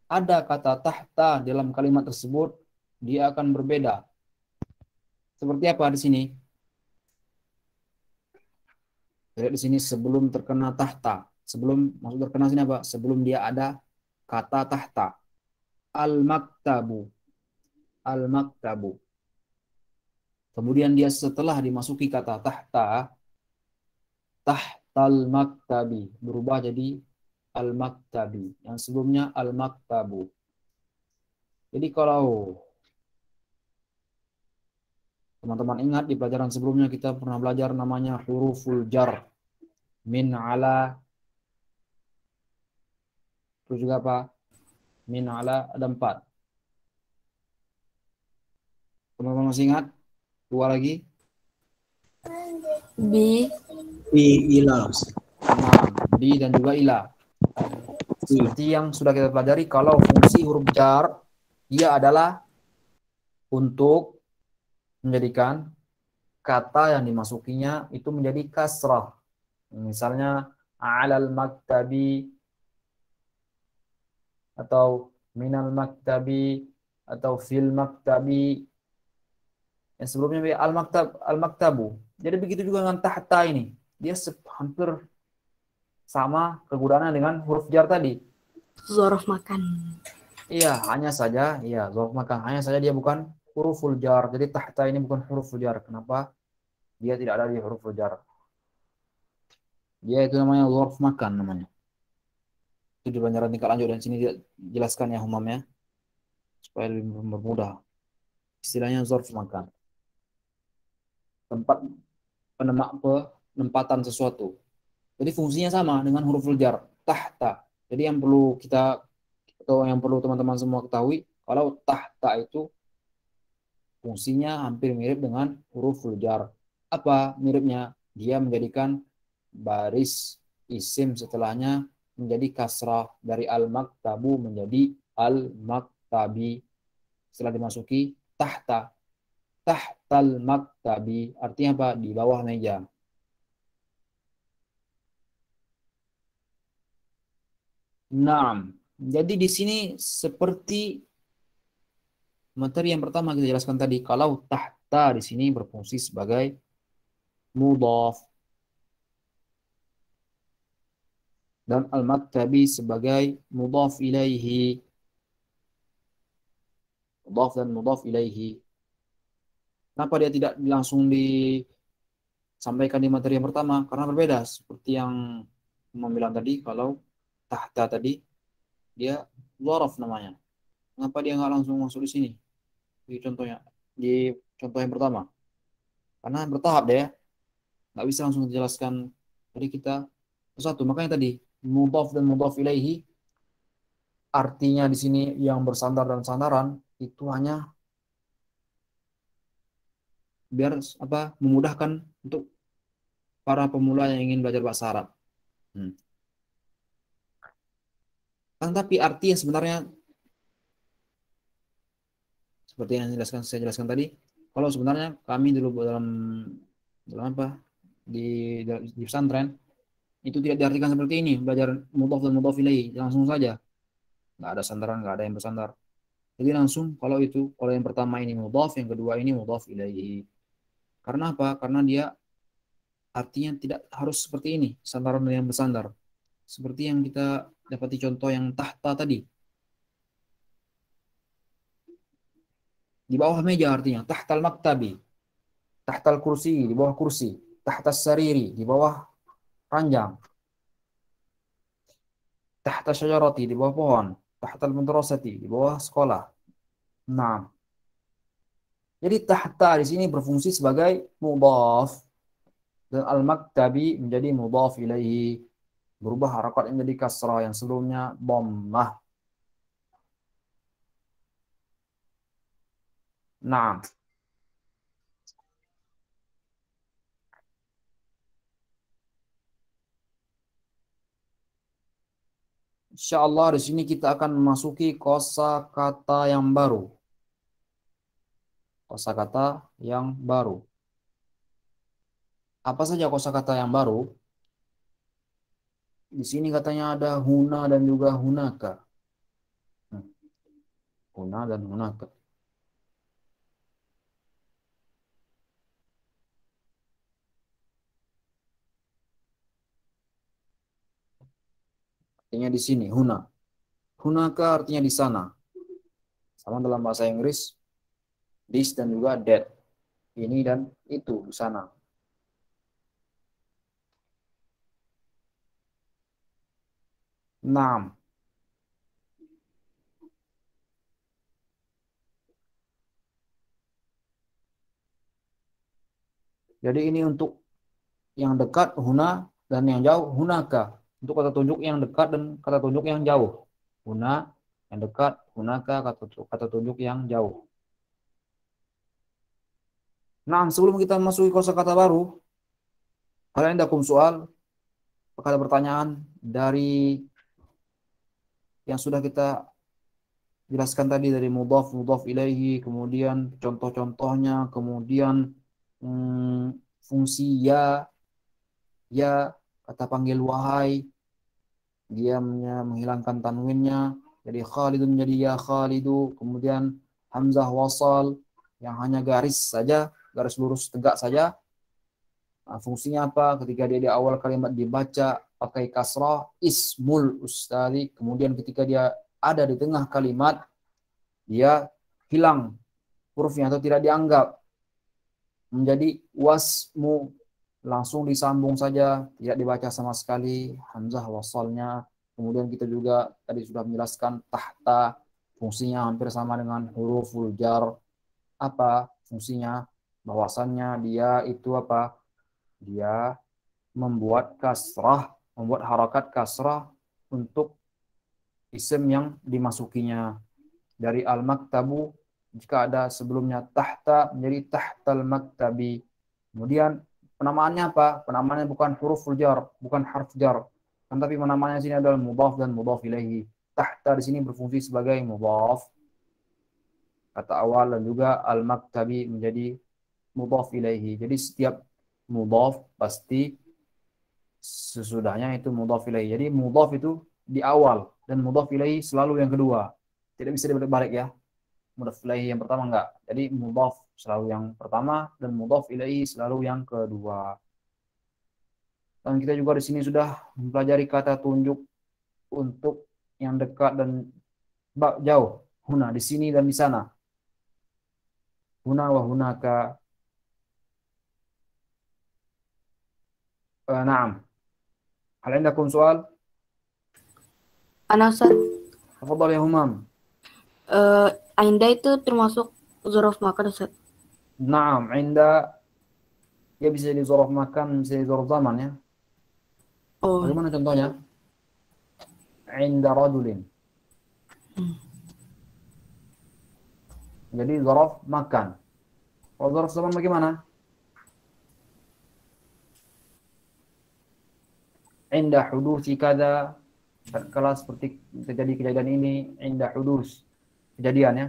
ada kata tahta dalam kalimat tersebut, dia akan berbeda. Seperti apa di sini? Lihat di sini sebelum terkena tahta. Sebelum masuk terkena sini apa? Sebelum dia ada kata tahta. Al-maktabu. Al-maktabu. Kemudian dia setelah dimasuki kata tahta, tahtal maktabi. Berubah jadi al-maktabi. Yang sebelumnya al-maktabu. Jadi kalau teman-teman ingat di pelajaran sebelumnya kita pernah belajar namanya huruful jar. Min ala. Terus juga apa? Min ala ada 4. Teman-teman masih ingat? Dua lagi. Bi, Ila. Nah, di dan juga ila. Seperti yang sudah kita pelajari, kalau fungsi huruf jar, dia adalah untuk menjadikan kata yang dimasukinya itu menjadi kasrah. Misalnya, alal maktabi, atau minal maktabi, atau fil maktabi. Yang sebelumnya al-maktabu. Jadi begitu juga dengan tahta ini. Dia hampir sama kegunaannya dengan huruf jar tadi. zorof makan. Iya, hanya saja, iya, zorof makan. Hanya saja dia bukan huruful jar. Jadi tahta ini bukan huruful jar. Kenapa? Dia tidak ada di huruful jar. Dia itu namanya zorof makan namanya. Itu di pelajaran tingkat lanjut dan sini dijelaskan ya humamnya supaya lebih bermudah. Istilahnya zorof makan. Tempat penempatan sesuatu. Jadi fungsinya sama dengan huruful jar, tahta. Jadi yang perlu kita atau yang perlu teman-teman semua ketahui, kalau tahta itu fungsinya hampir mirip dengan huruful jar. Apa miripnya? Dia menjadikan baris isim setelahnya menjadi kasrah dari al-maktabu menjadi al-maktabi setelah dimasuki tahta. Tahtal maktabi artinya apa? Di bawah meja. Naam. Jadi di sini seperti materi yang pertama kita jelaskan tadi, kalau tahta di sini berfungsi sebagai mudhaf dan al-maktabi sebagai mudhaf ilaihi. Mudhaf dan mudhaf ilaihi. Kenapa dia tidak langsung disampaikan di materi yang pertama? Karena berbeda. Seperti yang bilang tadi, kalau tahta tadi dia dzaraf namanya. Kenapa dia nggak langsung masuk di sini? Di contoh yang pertama. Karena bertahap deh ya. Nggak bisa langsung dijelaskan dari kita satu. Makanya tadi mudhaf dan mudhaf ilaihi artinya di sini yang bersandar dan sandaran itu hanya biar apa memudahkan untuk para pemula yang ingin belajar bahasa Arab. Tapi arti yang sebenarnya seperti yang saya jelaskan tadi, kalau sebenarnya kami dulu dalam apa di pesantren itu tidak diartikan seperti ini, belajar mudhaf dan mudhaf ilaihi langsung saja, nggak ada sandaran, nggak ada yang bersandar. Jadi langsung kalau yang pertama ini mudhaf, yang kedua ini mudhaf ilaihi. Karena apa? Karena dia artinya tidak harus seperti ini, sandaran dan yang bersandar. Seperti yang kita dapati contoh yang tahta tadi. Di bawah meja artinya, tahtal maktabi, tahtal kursi, di bawah kursi, tahtas sariri, di bawah ranjang, tahta syajarati, di bawah pohon, tahtal madrasati, di bawah sekolah. Nah, jadi tahta di sini berfungsi sebagai mudhaf dan al-maktabi menjadi mudhaf ilaihi, berubah harakat menjadi kasrah yang sebelumnya dhammah. Nah, insyaallah di sini kita akan memasuki kosakata yang baru. Kosakata yang baru. Apa saja kosakata yang baru? Di sini katanya ada huna dan juga hunaka. Huna dan hunaka. artinya di sini, huna. Hunaka artinya di sana. Sama dalam bahasa Inggris, this dan juga that. Ini dan itu di sana. Naam. Jadi ini untuk yang dekat huna dan yang jauh hunaka. Untuk kata tunjuk yang dekat dan kata tunjuk yang jauh. Huna yang dekat, hunaka kata tunjuk yang jauh. Nah, sebelum kita masuk ke kosakata baru, kalian ada soal, apakah ada pertanyaan dari yang sudah kita jelaskan tadi dari mudhaf ilaihi, kemudian contoh-contohnya, kemudian fungsi ya, kata panggil wahai, dia menghilangkan tanwinnya, jadi Khalidun menjadi ya Khalidu, kemudian hamzah wasal yang hanya garis saja, garis lurus tegak saja. Nah, fungsinya apa? Ketika dia di awal kalimat dibaca pakai kasrah ismul ustadi, kemudian ketika dia ada di tengah kalimat dia hilang hurufnya atau tidak dianggap menjadi wasmu, langsung disambung saja, tidak dibaca sama sekali hamzah wasalnya. Kemudian kita juga tadi sudah menjelaskan tahta, fungsinya hampir sama dengan huruful jar. Apa fungsinya? Bahwasannya dia itu apa? Dia membuat kasrah, membuat harakat kasrah untuk isim yang dimasukinya. Dari al-maktabu, jika ada sebelumnya tahta menjadi tahtal maktabi. Kemudian penamaannya apa? Penamaannya bukan huruf jar, bukan harf jar. Tapi penamaannya sini adalah mudhaf dan mudhaf ilaihi. Tahta di sini berfungsi sebagai mudhaf, kata awal, dan juga al-maktabi menjadi mudhaf ilaihi. Jadi setiap mudhaf pasti sesudahnya itu mudhaf ilaihi. Jadi mudhaf itu di awal dan mudhaf ilaihi selalu yang kedua. Tidak bisa dibalik-balik ya. Mudhaf ilaihi yang pertama enggak. Jadi mudhaf selalu yang pertama dan mudhaf ilaihi selalu yang kedua. Dan kita juga di sini sudah mempelajari kata tunjuk untuk yang dekat dan jauh. Huna di sini dan di sana. Huna wa hunaka. Naam. Hal indakum soal? Ana Ustaz, Tafadhal ya Humam. Ainda itu termasuk zorof makan Ustaz. Naam, inda ya bisa jadi zorof makan, bisa jadi zorof zaman ya. Oh, Bagaimana contohnya? Inda rajulin. Jadi zorof makan. Kalau zorof zaman bagaimana? Inda hudusi kada. Tatkala seperti terjadi kejadian ini, inda hudus. Kejadian ya.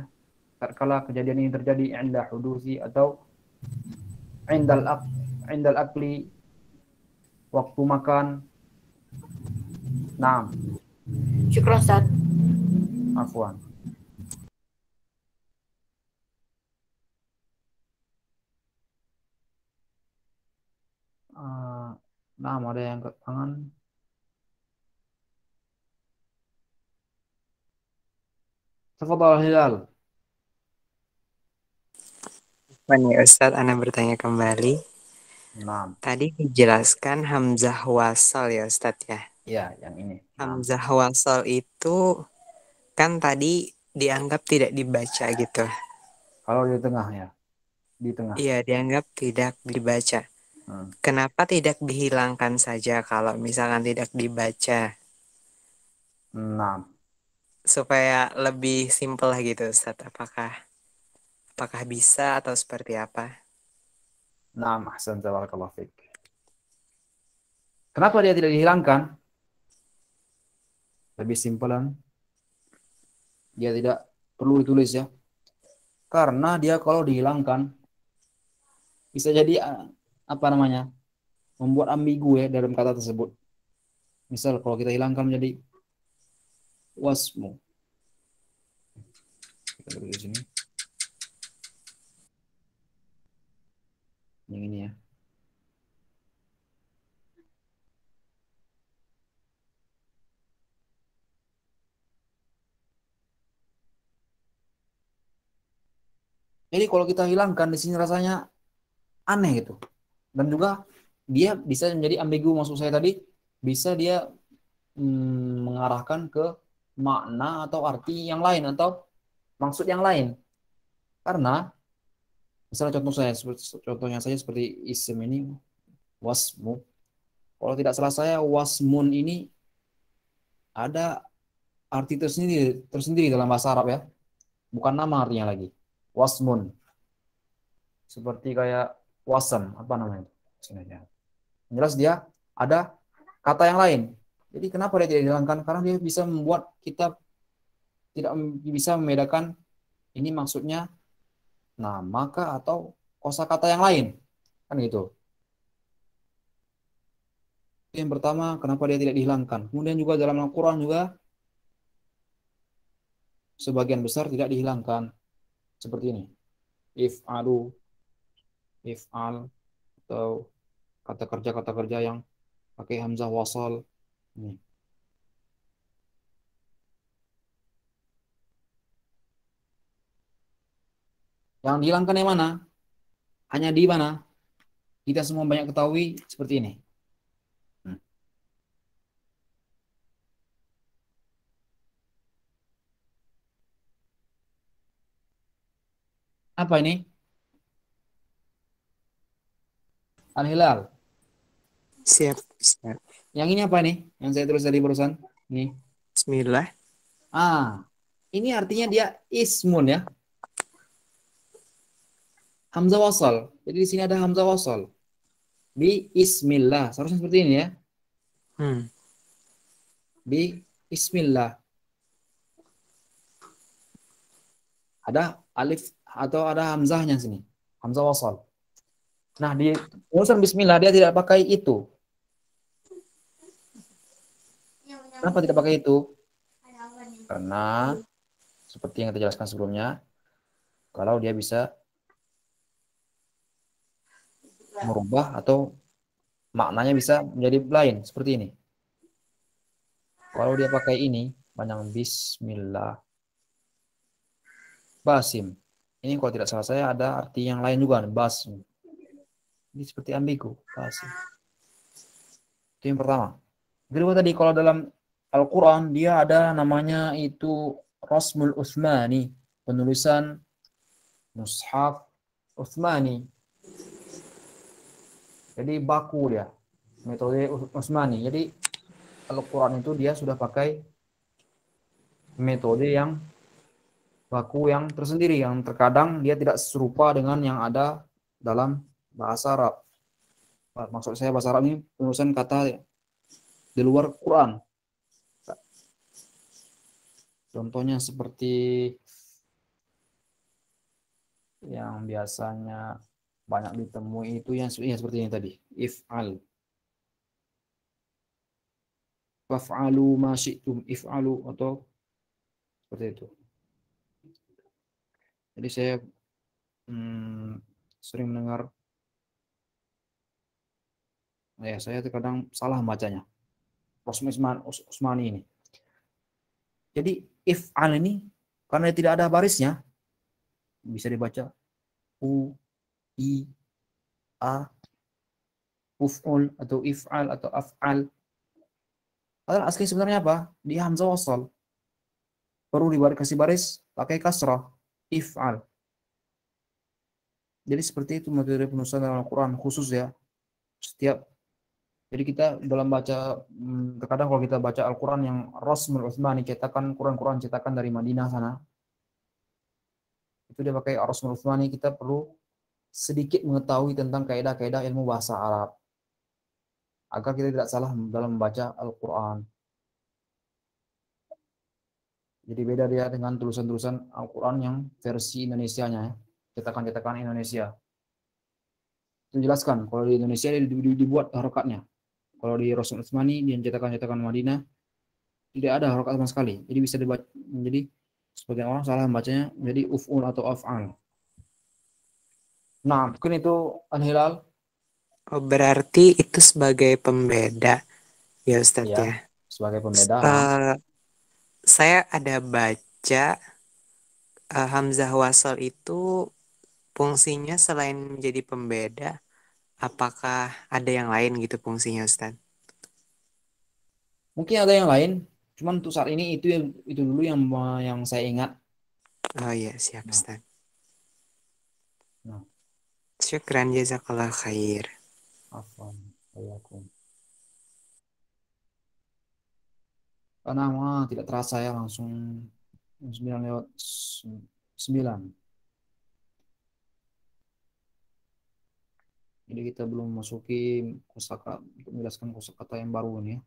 Tatkala kejadian ini terjadi, inda hudusi, atau indal akli, waktu makan. Naam. syukur Ustaz. Afwan. Nah, ada yang ke tangan. Tafadhal Hilal. Nih Ustadz, Ana bertanya kembali. Nah, Tadi dijelaskan hamzah wasal ya Ustadz ya. ya yang ini. Nah, Hamzah wasal itu kan tadi dianggap tidak dibaca gitu. kalau di tengah ya, di tengah. Iya, dianggap tidak dibaca. Kenapa tidak dihilangkan saja kalau misalkan tidak dibaca? Nah, Supaya lebih simpel gitu Ustaz. Apakah bisa atau seperti apa? nah, ahsan, barakallahu fiik. Kenapa dia tidak dihilangkan? Lebih simpelan. Dia tidak perlu ditulis ya. Karena dia kalau dihilangkan bisa jadi apa namanya? Membuat ambigu ya dalam kata tersebut. Misal kalau kita hilangkan menjadi wasmu. Kita beri di sini. Yang ini ya. Jadi kalau kita hilangkan di sini rasanya aneh gitu. Dan juga dia bisa menjadi ambigu, maksud saya tadi bisa dia mengarahkan ke makna atau arti yang lain atau maksud yang lain. Karena misalnya contohnya saya seperti isim ini wasmu. Kalau tidak salah saya wasmun ini ada arti tersendiri dalam bahasa Arab ya. Bukan nama artinya lagi. Wasmun. Seperti kayak wasam, apa namanya? Jelas dia ada kata yang lain. Jadi kenapa dia tidak dihilangkan? Karena dia bisa membuat kita tidak bisa membedakan ini maksudnya nama kah atau kosakata yang lain. Kan gitu. Yang pertama, kenapa dia tidak dihilangkan. Kemudian juga dalam Al-Quran juga sebagian besar tidak dihilangkan. Seperti ini. If'alu, if'al, atau kata kerja yang pakai hamzah wasal. Ini. Yang dihilangkan yang mana? Hanya di mana? Kita semua banyak ketahui seperti ini. Apa ini? Al-Hilal. Siap, siap. Yang ini apa nih? Yang saya tulis tadi barusan. Ini. Bismillah. Ini artinya dia ismun ya. Hamzah wasal. Jadi di sini ada hamzah wasal. Bi ismillah. Seharusnya seperti ini ya. Bi ismillah. Ada alif atau ada hamzahnya sini. Hamzah wasal. Nah, di urusan bismillah dia tidak pakai itu. Kenapa tidak pakai itu? Karena seperti yang kita jelaskan sebelumnya, kalau dia bisa merubah atau maknanya bisa menjadi lain seperti ini. Kalau dia pakai ini, panjang bismillah basim. Ini kalau tidak salah saya ada arti yang lain juga, basim. Ini seperti ambigu, basim. Itu yang pertama. Kedua tadi kalau dalam Al-Quran dia ada namanya itu Rasmul Utsmani, penulisan Mushaf Utsmani. Jadi baku dia, metode Utsmani. Jadi Al-Quran itu dia sudah pakai metode yang baku yang tersendiri, yang terkadang dia tidak serupa dengan yang ada dalam bahasa Arab. Maksud saya bahasa Arab ini penulisan kata di luar Quran. Contohnya seperti yang biasanya banyak ditemui itu yang seperti ini tadi. If'al. Faf'alu ma syi'tum. If'alu atau seperti itu. Jadi saya sering mendengar saya terkadang salah bacanya. Rasmul Utsmani ini. Jadi if'al ini karena tidak ada barisnya bisa dibaca u, i, a, uf'ul atau if'al atau af'al. Padahal asli sebenarnya apa? Dia hamzah wasal. Perlu kasih baris pakai kasrah, if'al. Jadi seperti itu materi penulisan dalam Al-Quran khusus ya. Jadi kita dalam baca, terkadang kalau kita baca Al-Quran yang Rasmul Utsmani, cetakan Quran cetakan dari Madinah sana, itu dia pakai Rasmul Utsmani, kita perlu sedikit mengetahui tentang kaidah-kaidah ilmu bahasa Arab agar kita tidak salah dalam membaca Al-Quran. Jadi beda dia dengan tulisan-tulisan Al-Quran yang versi Indonesianya, cetakan-cetakan Indonesia. Itu jelaskan kalau di Indonesia dibuat harokatnya. Kalau di Rasmul Utsmani dia cetakan Madinah tidak ada harokat sama sekali. Jadi bisa dibaca menjadi sebagian orang salah membacanya menjadi uf'ul atau af'al. Nah, mungkin itu Al-Hilal. Oh, berarti itu sebagai pembeda ya Ustadz Ya, ya. sebagai pembeda. Saya ada baca hamzah wasal itu fungsinya selain menjadi pembeda, apakah ada yang lain gitu fungsinya Ustaz? Mungkin ada yang lain, cuman untuk saat ini itu dulu yang saya ingat. Oh iya, siap Nah, Ustaz. nah, Syukran jazakallah khair. afwan. Waalaikumsalam. Karena tidak terasa ya langsung 9:09. Jadi kita belum masuki kosakata untuk menjelaskan kosakata yang baru ini ya.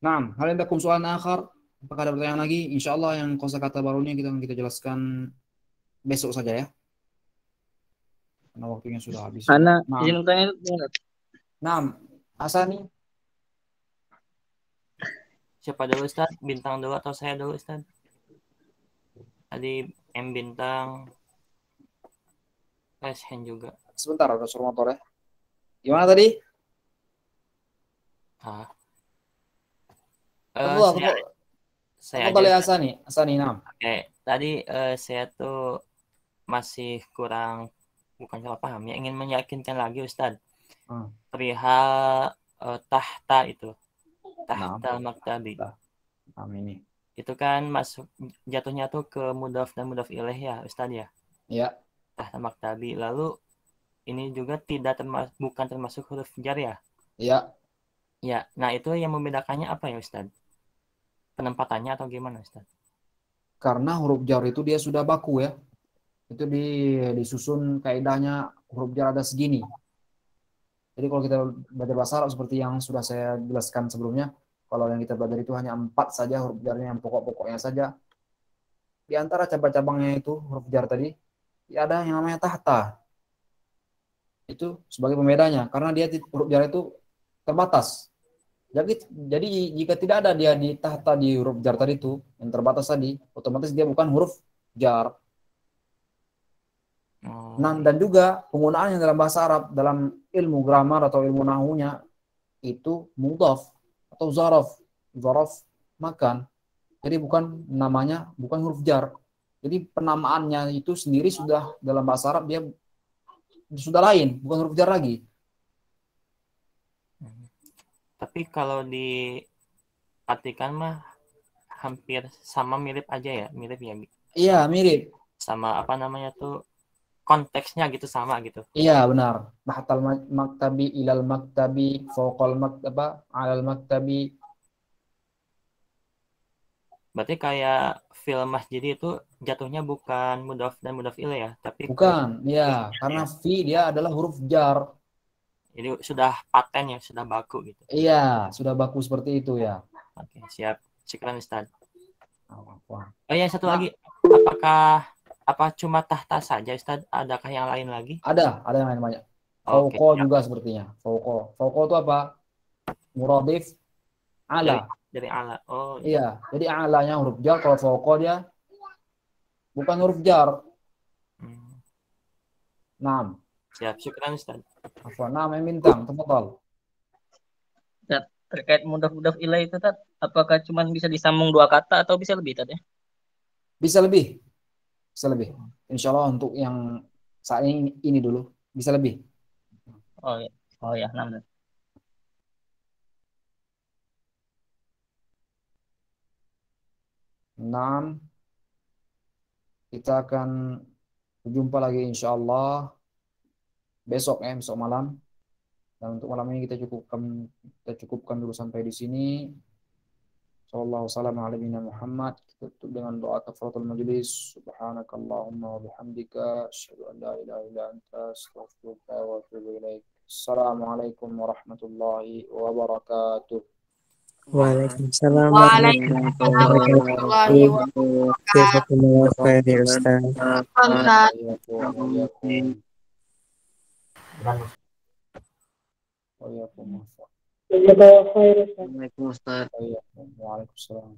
Nah, hal yang takum soal akhar. Apakah ada pertanyaan lagi? Insya Allah yang kosakata barunya kita jelaskan besok saja ya. Karena waktunya sudah habis. Ana Nah, izin bertanya itu. nah, Asani, Siapa dulu Ustaz? Bintang dulu atau saya dulu Ustaz? Tadi M Bintang, hand juga. sebentar ada suruh motor ya. Gimana tadi? Ah, Tafadhal, saya tafadhal ya aja. Asani, nah. Oke, tadi saya tuh masih kurang, bukan salah paham ya, ingin meyakinkan lagi Ustaz. Perihal tahta itu. Tahta maktabi. Ini. Itu kan masuk jatuhnya tuh ke mudhaf dan mudhaf ilaih ya Ustaz ya. Ya. Tahta maktabi. Lalu ini juga bukan termasuk huruf jar ya? Ya. Ya. Nah, itu yang membedakannya apa ya Ustaz? Penempatannya atau gimana Ustaz? Karena huruf jar itu dia sudah baku ya. Itu disusun kaidahnya huruf jar ada segini. Jadi kalau kita belajar bahasa Arab seperti yang sudah saya jelaskan sebelumnya, kalau yang kita belajar itu hanya 4 saja huruf jarnya yang pokok-pokoknya saja. Di antara cabang-cabangnya itu huruf jar tadi, ya ada yang namanya tahta. Itu sebagai pembedanya karena dia huruf jar itu terbatas. Jadi jika tidak ada dia di tahta di huruf jar tadi itu yang terbatas tadi, otomatis dia bukan huruf jar. Nah, dan juga penggunaannya dalam bahasa Arab dalam ilmu grammar atau ilmu nahunya itu mudhaf atau zaraf makan. Jadi bukan huruf jar. Jadi penamaannya itu sendiri sudah dalam bahasa Arab dia sudah lain, bukan huruf jar lagi. Tapi kalau diartikan mah hampir sama, mirip aja ya, mirip ya. Iya, mirip. Sama apa namanya tuh, konteksnya gitu sama gitu. Iya, benar. Tahtal maktabi ilal maktabi fawqal maktaba alal maktabi. Berarti kayak film masjid itu jatuhnya bukan mudhaf dan mudhaf ilaih ya, tapi bukan, ya, karena fi dia adalah huruf jar. Jadi sudah paten ya, sudah baku gitu. Iya, sudah baku seperti itu ya. Oke, siap. Syukran Ustaz. Wah. Oh ya, satu lagi. Apa cuma tahta saja Ustaz? Adakah yang lain lagi? Ada yang lain banyak. Fauqo juga sepertinya. Fauqo itu apa? Muradif ala. Dari ala. Oh iya. Jadi alanya huruf jar, kalau fauqo dia bukan huruf jar. Naam. Siap, syukran Ustaz. Afwan, naam bintang, tafadhal. Terkait mudhaf ilaih itu Tat, apakah cuma bisa disambung 2 kata atau bisa lebih Tat ya? Bisa lebih. Insya Allah untuk yang saat ini dulu bisa lebih. Oh ya, 6. 6. Kita akan berjumpa lagi insya Allah besok malam. Dan untuk malam ini kita cukupkan dulu sampai di sini. Sallallahu alaihi Muhammad. Kita tutup dengan doa kafaratul majlis. Subhanakallahumma wa bihamdika asyhadu an la ilaha illa anta astaghfiruka wa atubu ilaik. Assalamualaikum warahmatullahi wabarakatuh. Waalaikumsalam warahmatullahi wabarakatuh. Waalaikumsalam. Waalaikumsalam. Waalaikumsalam.